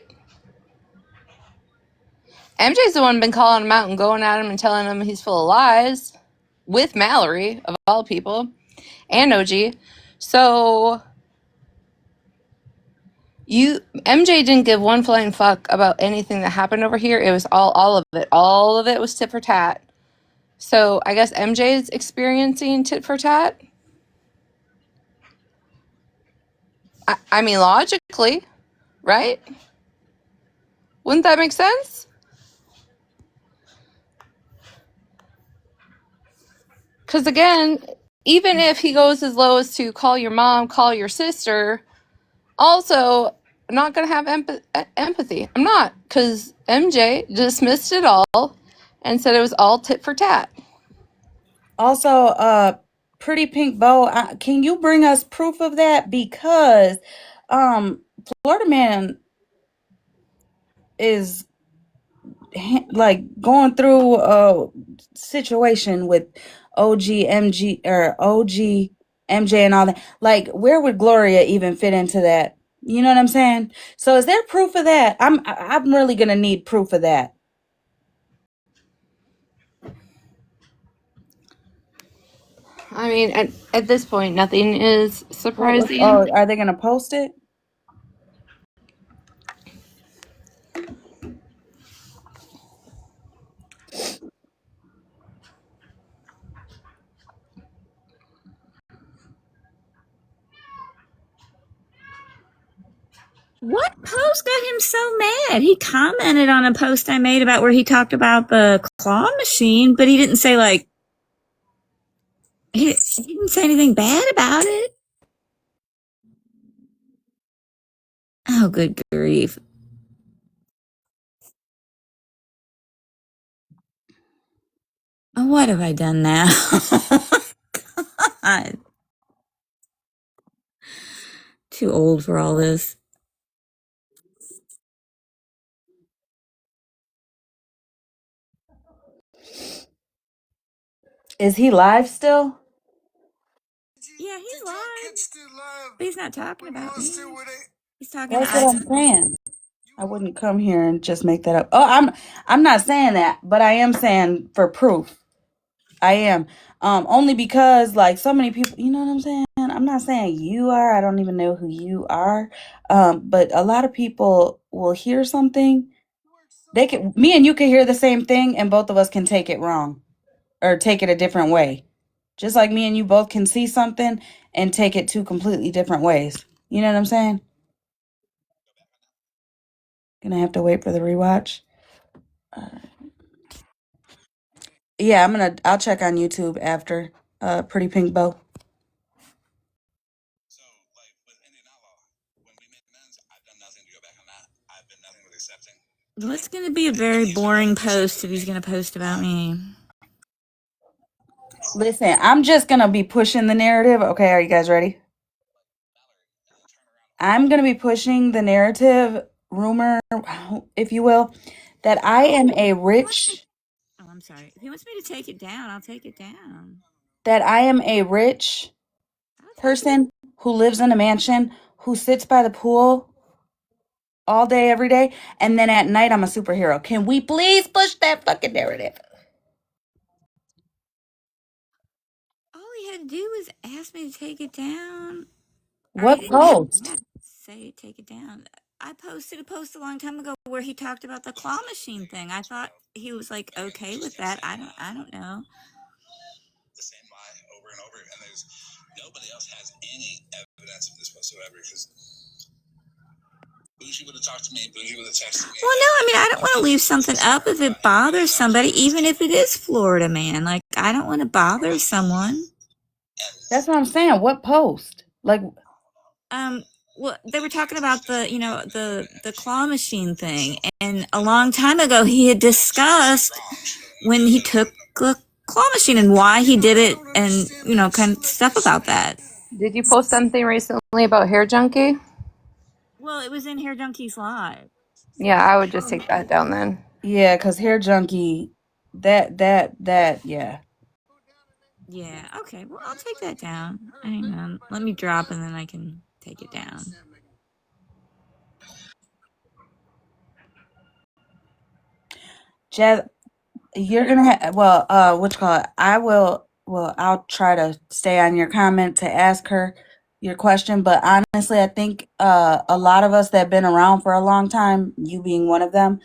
MJ's the one been calling him out and going at him and telling him he's full of lies. With Mallory, of all people. And OG. So MJ didn't give one flying fuck about anything that happened over here. It was all of it. All of it was tit for tat. So I guess MJ is experiencing tit for tat. I mean, logically, right? Wouldn't that make sense? Because again, even if he goes as low as to call your mom, call your sister, also, I'm not going to have empathy. I'm not. Because MJ dismissed it all and said it was all tit for tat. Also, Pretty Pink Bow, can you bring us proof of that? Because Florida Man is like going through a situation with OG MJ and all that. Like, where would Gloria even fit into that? You know what I'm saying? So is there proof of that? I'm really gonna need proof of that. I mean, at this point, nothing is surprising. Oh, are they gonna post it? What post got him so mad? He commented on a post I made about where he talked about the claw machine, but he didn't say he didn't say anything bad about it. Oh, good grief. Oh, what have I done now? God. Too old for all this. Is he live still? Yeah, he's live. But he's not talking about me. He's talking That's what I'm saying. I wouldn't come here and just make that up. Oh, I'm not saying that, but I am saying for proof. I am. Only because like so many people, you know what I'm saying? I'm not saying you are. I don't even know who you are. But a lot of people will hear something. Me and you can hear the same thing and both of us can take it wrong or take it a different way. Just like me and you both can see something and take it two completely different ways. You know what I'm saying? Gonna have to wait for the rewatch. Yeah, I'll check on YouTube after Pretty Pink Bow. Well, it's going to be a very boring post if he's going to post about me. Listen, I'm just gonna be pushing the narrative. Okay, are you guys ready? I'm gonna be pushing the narrative, rumor, if you will, that I am a rich Oh, I'm sorry. If he wants me to take it down, I'll take it down. that I am a rich person who lives in a mansion, who sits by the pool all day, every day, and then at night I'm a superhero. Can we please push that fucking narrative? All he had to do was ask me to take it down. What post? Say take it down. I posted a post a long time ago where he talked about the claw machine thing. I thought he was like okay with that. I don't know. The same lie over and over, and there's nobody else has any evidence of this whatsoever. Because Bougie would have talked to me, Bougie would have texted me. Well, no, I mean, I don't want to leave something up if it bothers somebody, even if it is Florida Man. Like, I don't want to bother someone. That's what I'm saying. What post? Like, Well, they were talking about the claw machine thing, and a long time ago he had discussed when he took the claw machine and why he did it, and kind of stuff about that. Did you post something recently about Hair Junkie? Well, it was in Hair Junkies Live. Yeah, I would just take that down then. yeah, because Hair Junkie, yeah. Yeah, okay. Well, I'll take that down. Hang on. Let me drop and then I can take it down. Jazz, you're gonna have, what you call it? I'll try to stay on your comment to ask her your question, but honestly, I think a lot of us that have been around for a long time, you being one of them,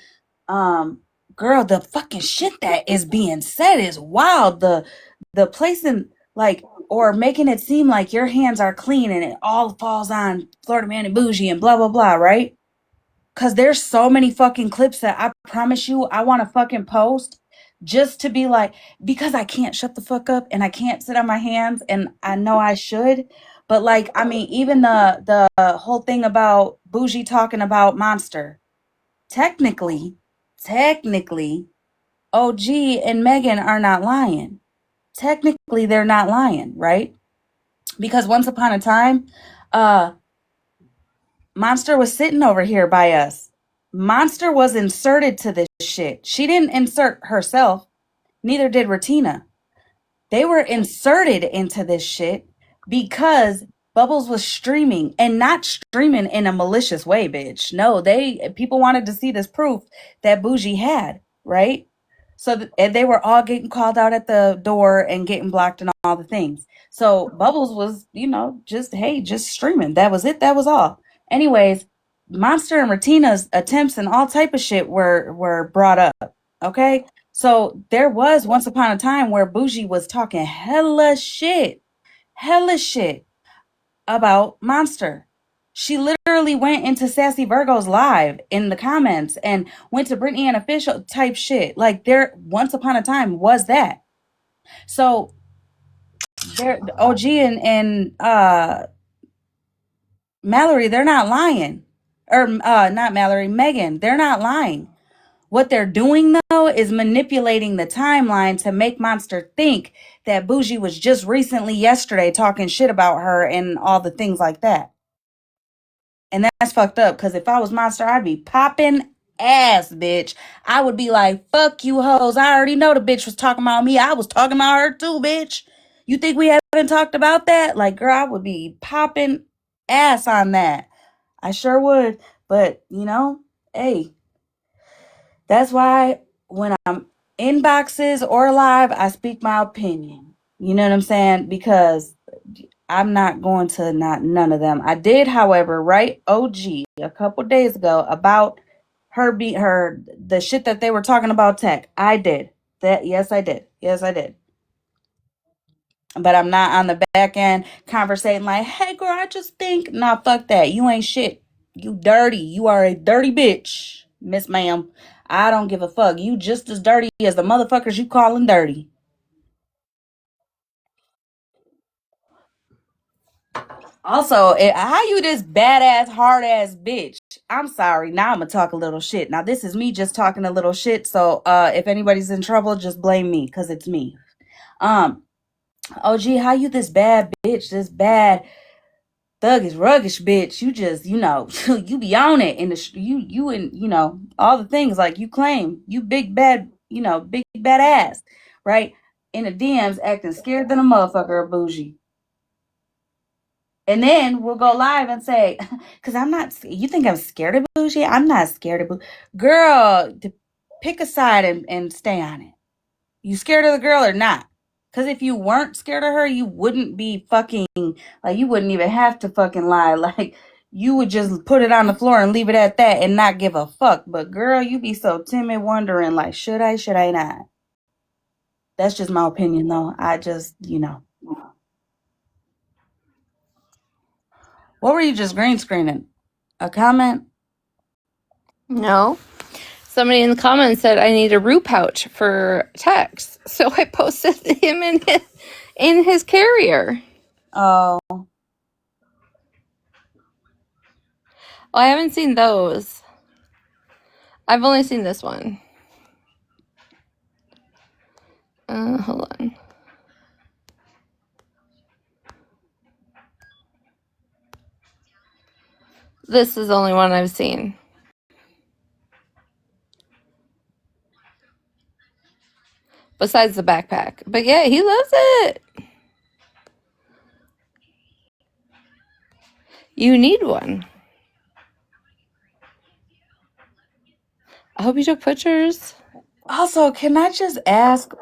girl, the fucking shit that is being said is wild. The placing, like, or making it seem like your hands are clean and it all falls on Florida Man and Bougie and blah blah blah, right? Cause there's so many fucking clips that I promise you I want to fucking post just to be like, because I can't shut the fuck up and I can't sit on my hands, and I know I should, but like, I mean, even the whole thing about Bougie talking about Monster, technically, OG and Megan are not lying. Technically, they're not lying, right? Because once upon a time, Monster was sitting over here by us. Monster was inserted to this shit. She didn't insert herself. Neither did Retina. They were inserted into this shit because Bubbles was streaming, and not streaming in a malicious way, bitch. No, people wanted to see this proof that Bougie had, right? So and they were all getting called out at the door and getting blocked and all the things. So Bubbles was, just streaming. That was it. That was all. Anyways, Monster and Retina's attempts and all type of shit were brought up. Okay, so there was once upon a time where Bougie was talking hella shit about Monster. She literally went into Sassy Virgo's live in the comments and went to Brittany and official type shit. Like, there once upon a time was that. So there, OG and Mallory, they're not lying. Or not Mallory, Megan, they're not lying. What they're doing, though, is manipulating the timeline to make Monster think that Bougie was just recently yesterday talking shit about her and all the things like that. And that's fucked up, because if I was Monster, I'd be popping ass, bitch. I would be like, fuck you hoes. I already know the bitch was talking about me. I was talking about her too, bitch. You think we haven't talked about that? Like, girl, I would be popping ass on that. I sure would. But, hey, that's why when I'm in boxes or live, I speak my opinion. You know what I'm saying? Because I'm not going to none of them. I did, however, write OG a couple days ago about the shit that they were talking about tech. I did that. Yes, I did. Yes, I did. But I'm not on the back end conversating like, hey girl, I just think, nah, fuck that. You ain't shit. You dirty. You are a dirty bitch, Miss Ma'am. I don't give a fuck. You just as dirty as the motherfuckers you calling dirty. Also, how you this badass, hard ass bitch? I'm sorry. Now I'm gonna talk a little shit. Now this is me just talking a little shit. So if anybody's in trouble, just blame me, because it's me. OG, how you this bad bitch? This bad thuggish, ruggish bitch. You just, you be on it in you and all the things like you claim. You big bad, big bad ass, right? In the DMs, acting scared than a motherfucker of Bougie. And then we'll go live and say, because I'm not, you think I'm scared of Bougie? I'm not scared of Bougie. Girl, pick a side and stay on it. You scared of the girl or not? Because if you weren't scared of her, you wouldn't be fucking, like, you wouldn't even have to fucking lie. Like, you would just put it on the floor and leave it at that and not give a fuck. But girl, you be so timid, wondering like, should I not? That's just my opinion, though. I just, What were you just green screening? A comment? No. Somebody in the comments said I need a root pouch for text. So I posted him in his carrier. Oh. I haven't seen those. I've only seen this one. Hold on. This is the only one I've seen. Besides the backpack. But yeah, he loves it. You need one. I hope you took pictures. Also, can I just ask,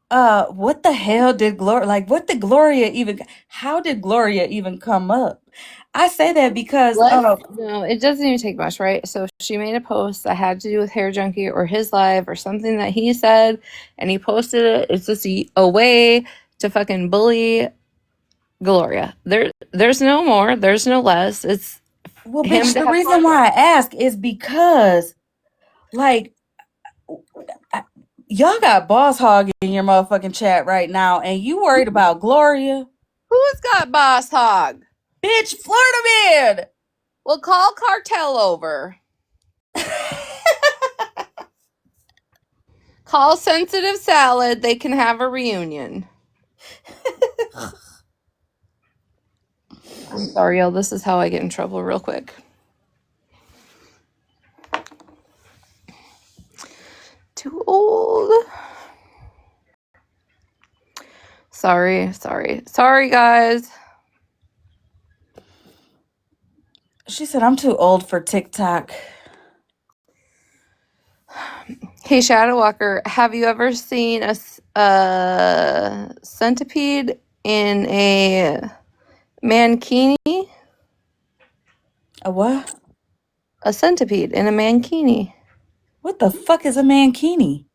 what the hell did Gloria, how did Gloria even come up? I say that because, No, it doesn't even take much, right? So she made a post that had to do with Hair Junkie or his live or something that he said, and he posted it. It's just a way to fucking bully Gloria. There's no more. There's no less. It's well, him bitch, to the have reason why I ask is because, like, y'all got Boss Hog in your motherfucking chat right now, and you worried about Gloria? Who's got Boss Hog? Bitch, Florida Man! Well, call Cartel over. Call Sensitive Salad. They can have a reunion. I'm sorry, y'all. This is how I get in trouble real quick. Too old. Sorry, guys. She said, I'm too old for TikTok. Hey, Shadow Walker, have you ever seen a centipede in a mankini? A what? A centipede in a mankini. What the fuck is a mankini?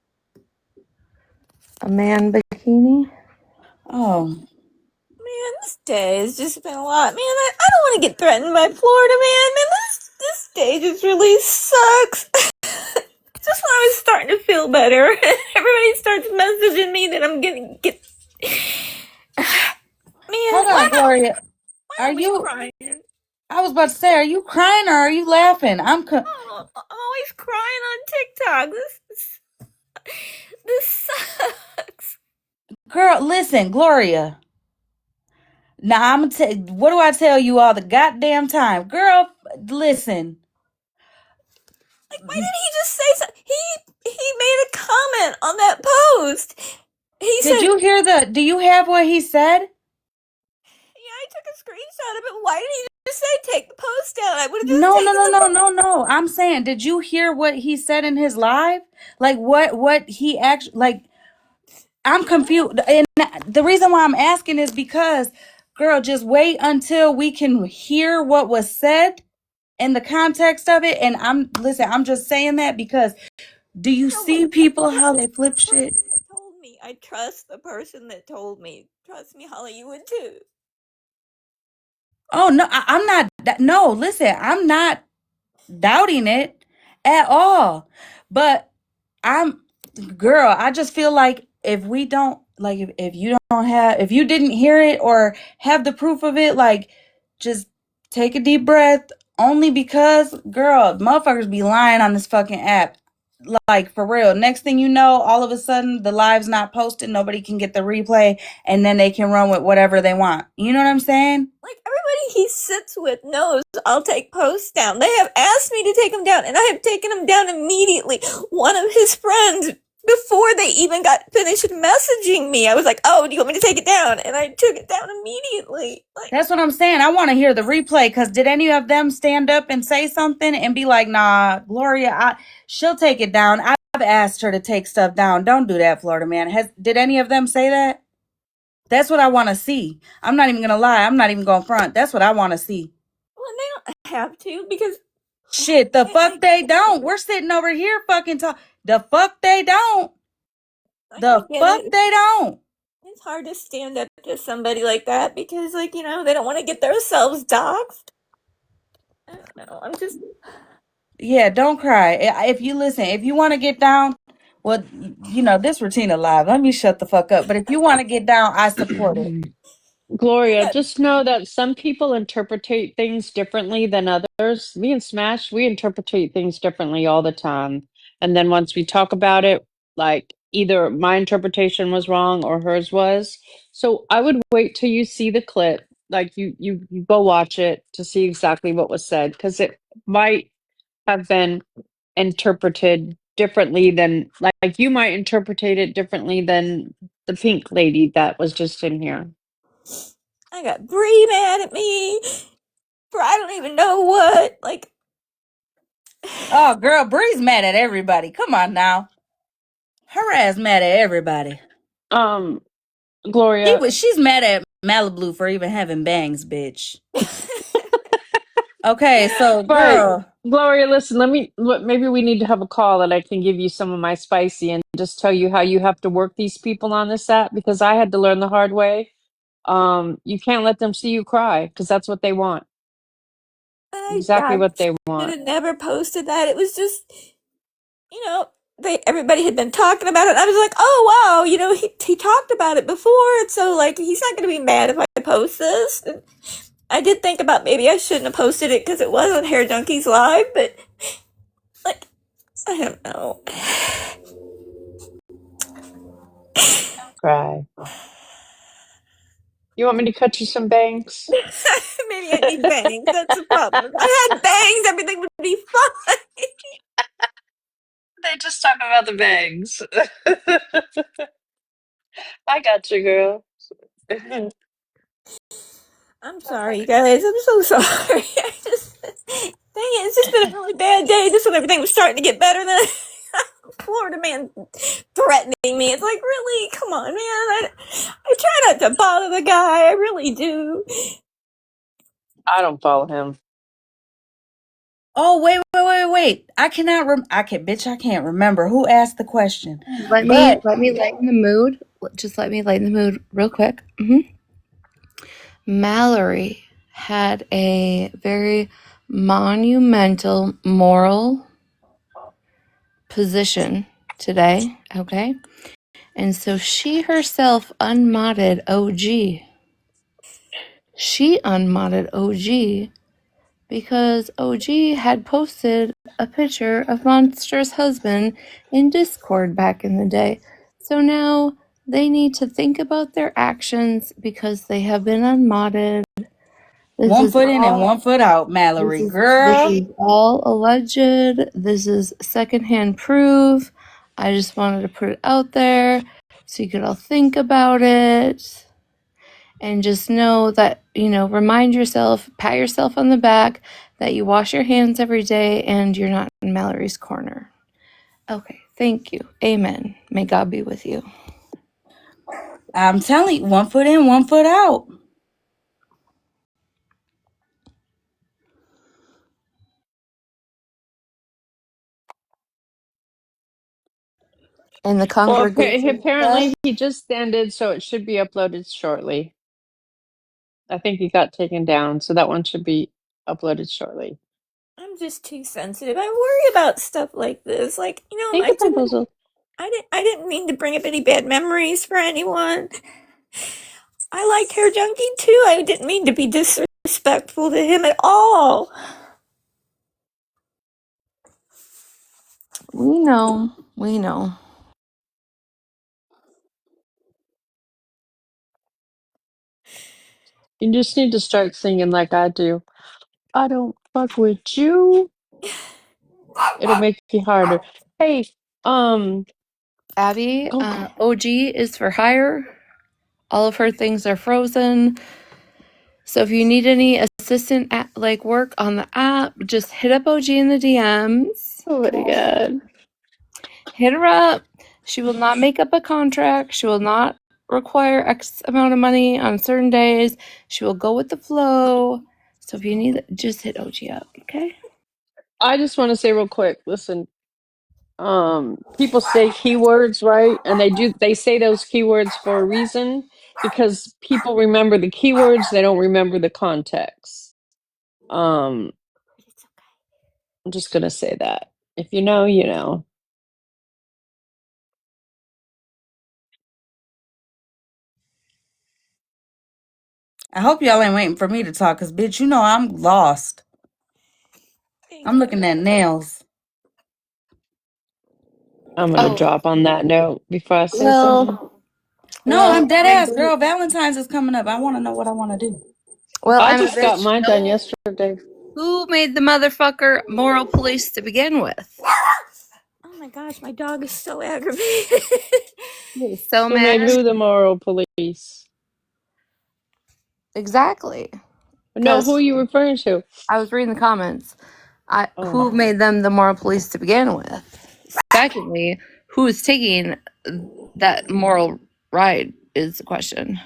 A man bikini? Oh. Man, this day has just been a lot. Man, I don't want to get threatened by Florida, man. Man, this day just really sucks. Just when I was starting to feel better, everybody starts messaging me that I'm gonna get. Man, Hold on, Gloria. Are you crying? I was about to say, are you crying or are you laughing? I'm always crying on TikTok. This sucks. Girl, listen, Gloria. Now I'm gonna what do I tell you all the goddamn time? Girl, listen. Like, why didn't he just say something? He made a comment on that post. He Did said, you hear do you have what he said? yeah, I took a screenshot of it. Why didn't he just say take the post down? I would have just No, taken no. I'm saying, did you hear what he said in his live? Like what he actually like I'm confused. And the reason why I'm asking is because, girl, just wait until we can hear what was said in the context of it. And I'm just saying that because do you see people how they flip shit? That told me. I trust the person that told me. Trust me, Holly, you would too. Oh no, I'm not. No, listen, I'm not doubting it at all. But girl, I just feel like if we don't like if you don't have if you didn't hear it or have the proof of it, like just take a deep breath. Only because, girl, motherfuckers be lying on this fucking app. Like, for real. Next thing you know, all of a sudden the live's not posted, nobody can get the replay, and then they can run with whatever they want. You know what I'm saying? Like, everybody he sits with knows I'll take posts down. They have asked me to take them down, and I have taken them down immediately. One of his friends, before they even got finished messaging me, I was like, oh, do you want me to take it down? And I took it down immediately. Like, that's what I'm saying. I want to hear the replay, because did any of them stand up and say something and be like, nah, Gloria, she'll take it down. I've asked her to take stuff down. Don't do that, Florida Man. Did any of them say that? That's what I want to see. I'm not even going to lie. I'm not even going to front. That's what I want to see. well, have to because Shit, the fuck they don't. We're sitting over here fucking talk. The fuck they don't. The get fuck it. they don't. It's hard to stand up to somebody like that because, like, you know, they don't want to get themselves doxxed. I don't know. I'm just. Yeah, don't cry. If you listen, if you want to get down, well, you know, this Retina live. Let me shut the fuck up. But if you want to get down, I support it. Gloria, I just know that some people interpretate things differently than others. Me and Smash, we interpretate things differently all the time. And then once we talk about it, like either my interpretation was wrong or hers was. So I would wait till you see the clip, like you go watch it to see exactly what was said, because it might have been interpreted differently than like you might interpret it differently than the pink lady that was just in here. got Bree mad at me for I don't even know what. Like, Oh, girl, Bree's mad at everybody. Come on now. Her ass mad at everybody. Um, Gloria, She's mad at Malibu for even having bangs, bitch. Okay, so but girl. Gloria, listen, maybe we need to have a call and I can give you some of my spicy and just tell you how you have to work these people on this app because I had to learn the hard way. You can't let them see you cry because that's what they want. Exactly God what they should want. have never posted that. It was just, you know, everybody had been talking about it. And I was like, oh wow, you know, he talked about it before, and so like he's not gonna be mad if I post this. And I did think about maybe I shouldn't have posted it because it was on Hair Junkies Live, but like I don't know. Cry. You want me to cut you some bangs? Maybe I need bangs. That's the problem. If I had bangs, everything would be fine. They just talk about the bangs. I got you, girl. I'm sorry, you guys. I'm so sorry. I just, dang it, it's just been a really bad day. Just when everything was starting to get better, then Florida man threatening me. It's like, really? Come on, man. I try not to bother the guy. I really do. I don't follow him. Oh, wait. I can't remember who asked the question. Let me But lighten the mood. Just let me lighten the mood real quick. Mallory had a very monumental moral position today, okay? And so she herself unmodded OG. She unmodded OG because OG had posted a picture of Monster's husband in Discord back in the day. So now they need to think about their actions because they have been unmodded. This one is foot in and all one foot out, Mallory, this girl. is all alleged. This is secondhand proof. I just wanted to put it out there so you could all think about it. And just know that, remind yourself, pat yourself on the back that you wash your hands every day and you're not in Mallory's corner. Okay, thank you. Amen. May God be with you. I'm telling you, one foot in, one foot out. And the Well, congregation apparently said, he just ended, so it should be uploaded shortly. I think he got taken down, so that one should be uploaded shortly. I'm just too sensitive. I worry about stuff like this. Like, you know, Thank you, Bamboozle. I didn't mean to bring up any bad memories for anyone. I liked Hair Junkie too. I didn't mean to be disrespectful to him at all. we know, we know. You just need to start singing like I do. I don't fuck with you. It'll make you harder. Hey, Abby, go. OG is for hire. All of her things are frozen. So if you need any assistant work on the app, just hit up OG in the DMs. Oh my god. Hit her up. She will not make up a contract. She will not require X amount of money on certain days. She will go with the flow. So if you need it, just hit OG up, okay? I just want to say real quick, listen, people say keywords, right? And they say those keywords for a reason because people remember the keywords, they don't remember the context. I'm just gonna say that. If you know, you know. I hope y'all ain't waiting for me to talk, cause bitch, you know I'm lost. I'm looking at nails. I'm gonna Oh, drop on that note before I say something. well, No, I'm well, dead I'm ass, a, girl. Valentine's is coming up. I want to know what I want to do. well, I I'm a just got bitch. mine done No, yesterday. who made the motherfucker moral police to begin with? Oh my gosh, my dog is so aggravated. He was so Who made mad. who the moral police? Exactly. No, who Because are you referring to? I was reading the comments. Oh. Who made them the moral police to begin with? Secondly, who is taking that moral ride is the question.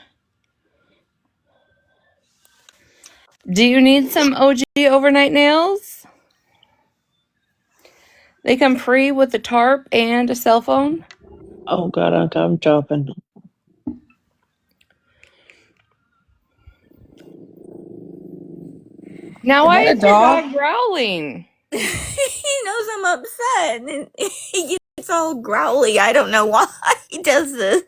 Do you need some OG overnight nails? They come free with a tarp and a cell phone. Oh god, I'm dropping. Now, Is why that a is your dog? dog growling? He knows I'm upset and he gets all growly. I don't know why he does this.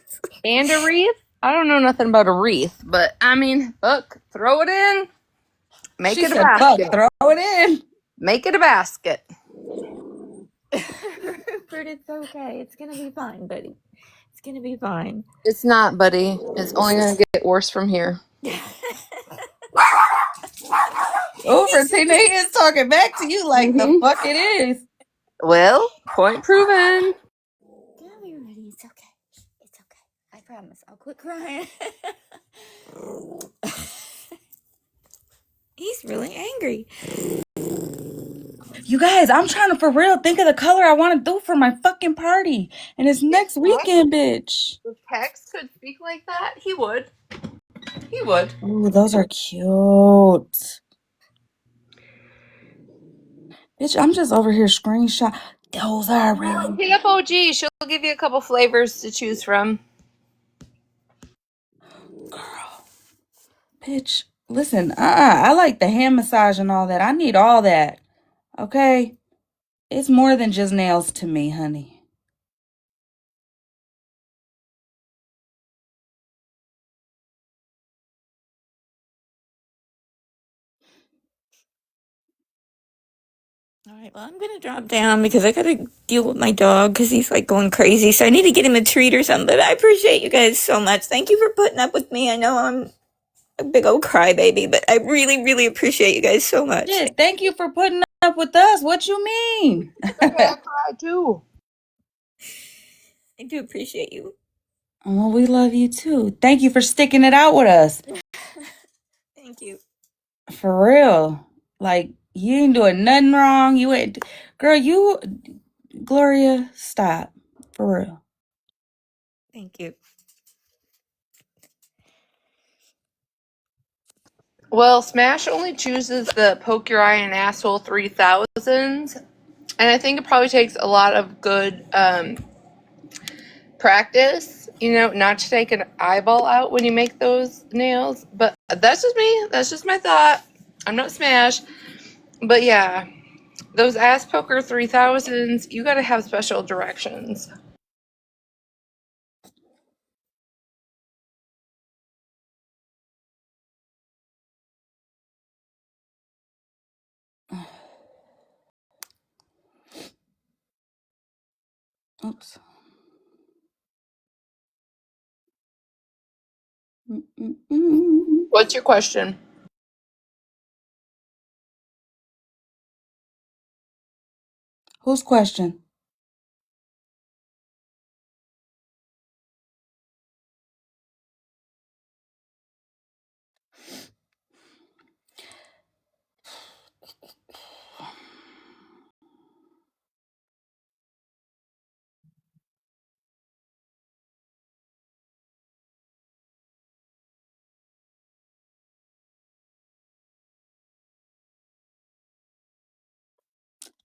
And a wreath? I don't know nothing about a wreath, but I mean, look, throw it in, make She it a said, "Fuck, basket. throw it in." Make it a basket. But it's okay. It's gonna be fine, buddy. It's gonna be fine. It's not, buddy. It's only going to get worse from here. Oh, Retina is talking back to you like the Mm-hmm. fuck it is. Well, point proven. Gonna be ready. It's okay. It's okay. I promise. I'll quit crying. He's really angry. You guys, I'm trying to for real think of the color I want to do for my fucking party, and it's next weekend, bitch. If Tex could speak like that, he would. He would. Ooh, those are cute. Bitch, I'm just over here screenshot. Those are really Hit up OG. She'll give you a couple flavors to choose from. girl. Bitch, listen, I like the hand massage and all that. I need all that. Okay? It's more than just nails to me, honey. All right, well, I'm gonna drop down because I gotta deal with my dog because he's like going crazy. So I need to get him a treat or something. But I appreciate you guys so much. Thank you for putting up with me. I know I'm a big old crybaby, but I really, really appreciate you guys so much. Shit, thank you for putting up with us. What you mean? Okay, I cried too. I do appreciate you. Oh, we love you too. Thank you for sticking it out with us. Thank you. For real. Like, you ain't doing nothing wrong. You ain't, girl, you, Gloria, stop. For real. Thank you. Well, Smash only chooses the poke your eye and asshole 3000s, and I think it probably takes a lot of good practice, not to take an eyeball out when you make those nails. But that's just me. That's just my thought. I'm not Smash. But yeah, those ass poker 3000s, you gotta have special directions. Oops. Mm-mm-mm. What's your question? Whose question?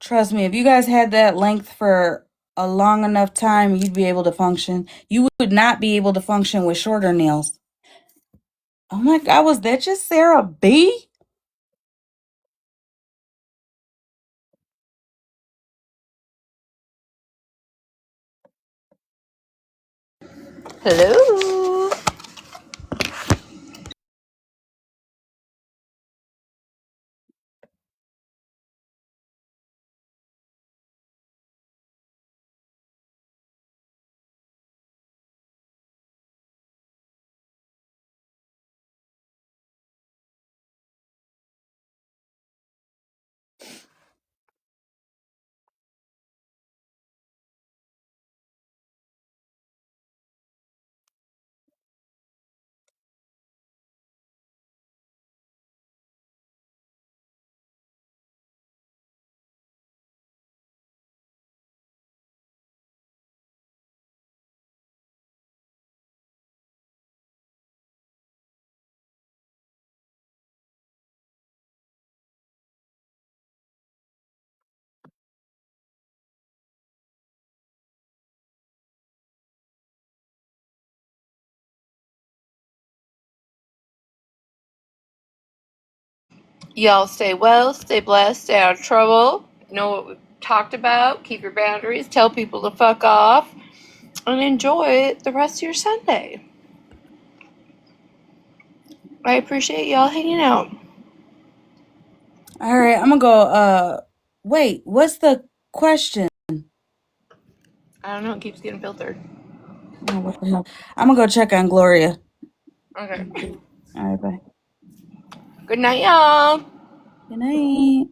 Trust me, if you guys had that length for a long enough time, you'd be able to function. You would not be able to function with shorter nails. Oh my God, was that just Sarah B? Hello. Y'all stay well, stay blessed, stay out of trouble. Know what we've talked about. Keep your boundaries. Tell people to fuck off. And enjoy the rest of your Sunday. I appreciate y'all hanging out. All right, I'm gonna go. Wait, what's the question? I don't know. It keeps getting filtered. Oh, what the hell? I'm gonna go check on Gloria. Okay. All right, bye. Good night, y'all. Good night.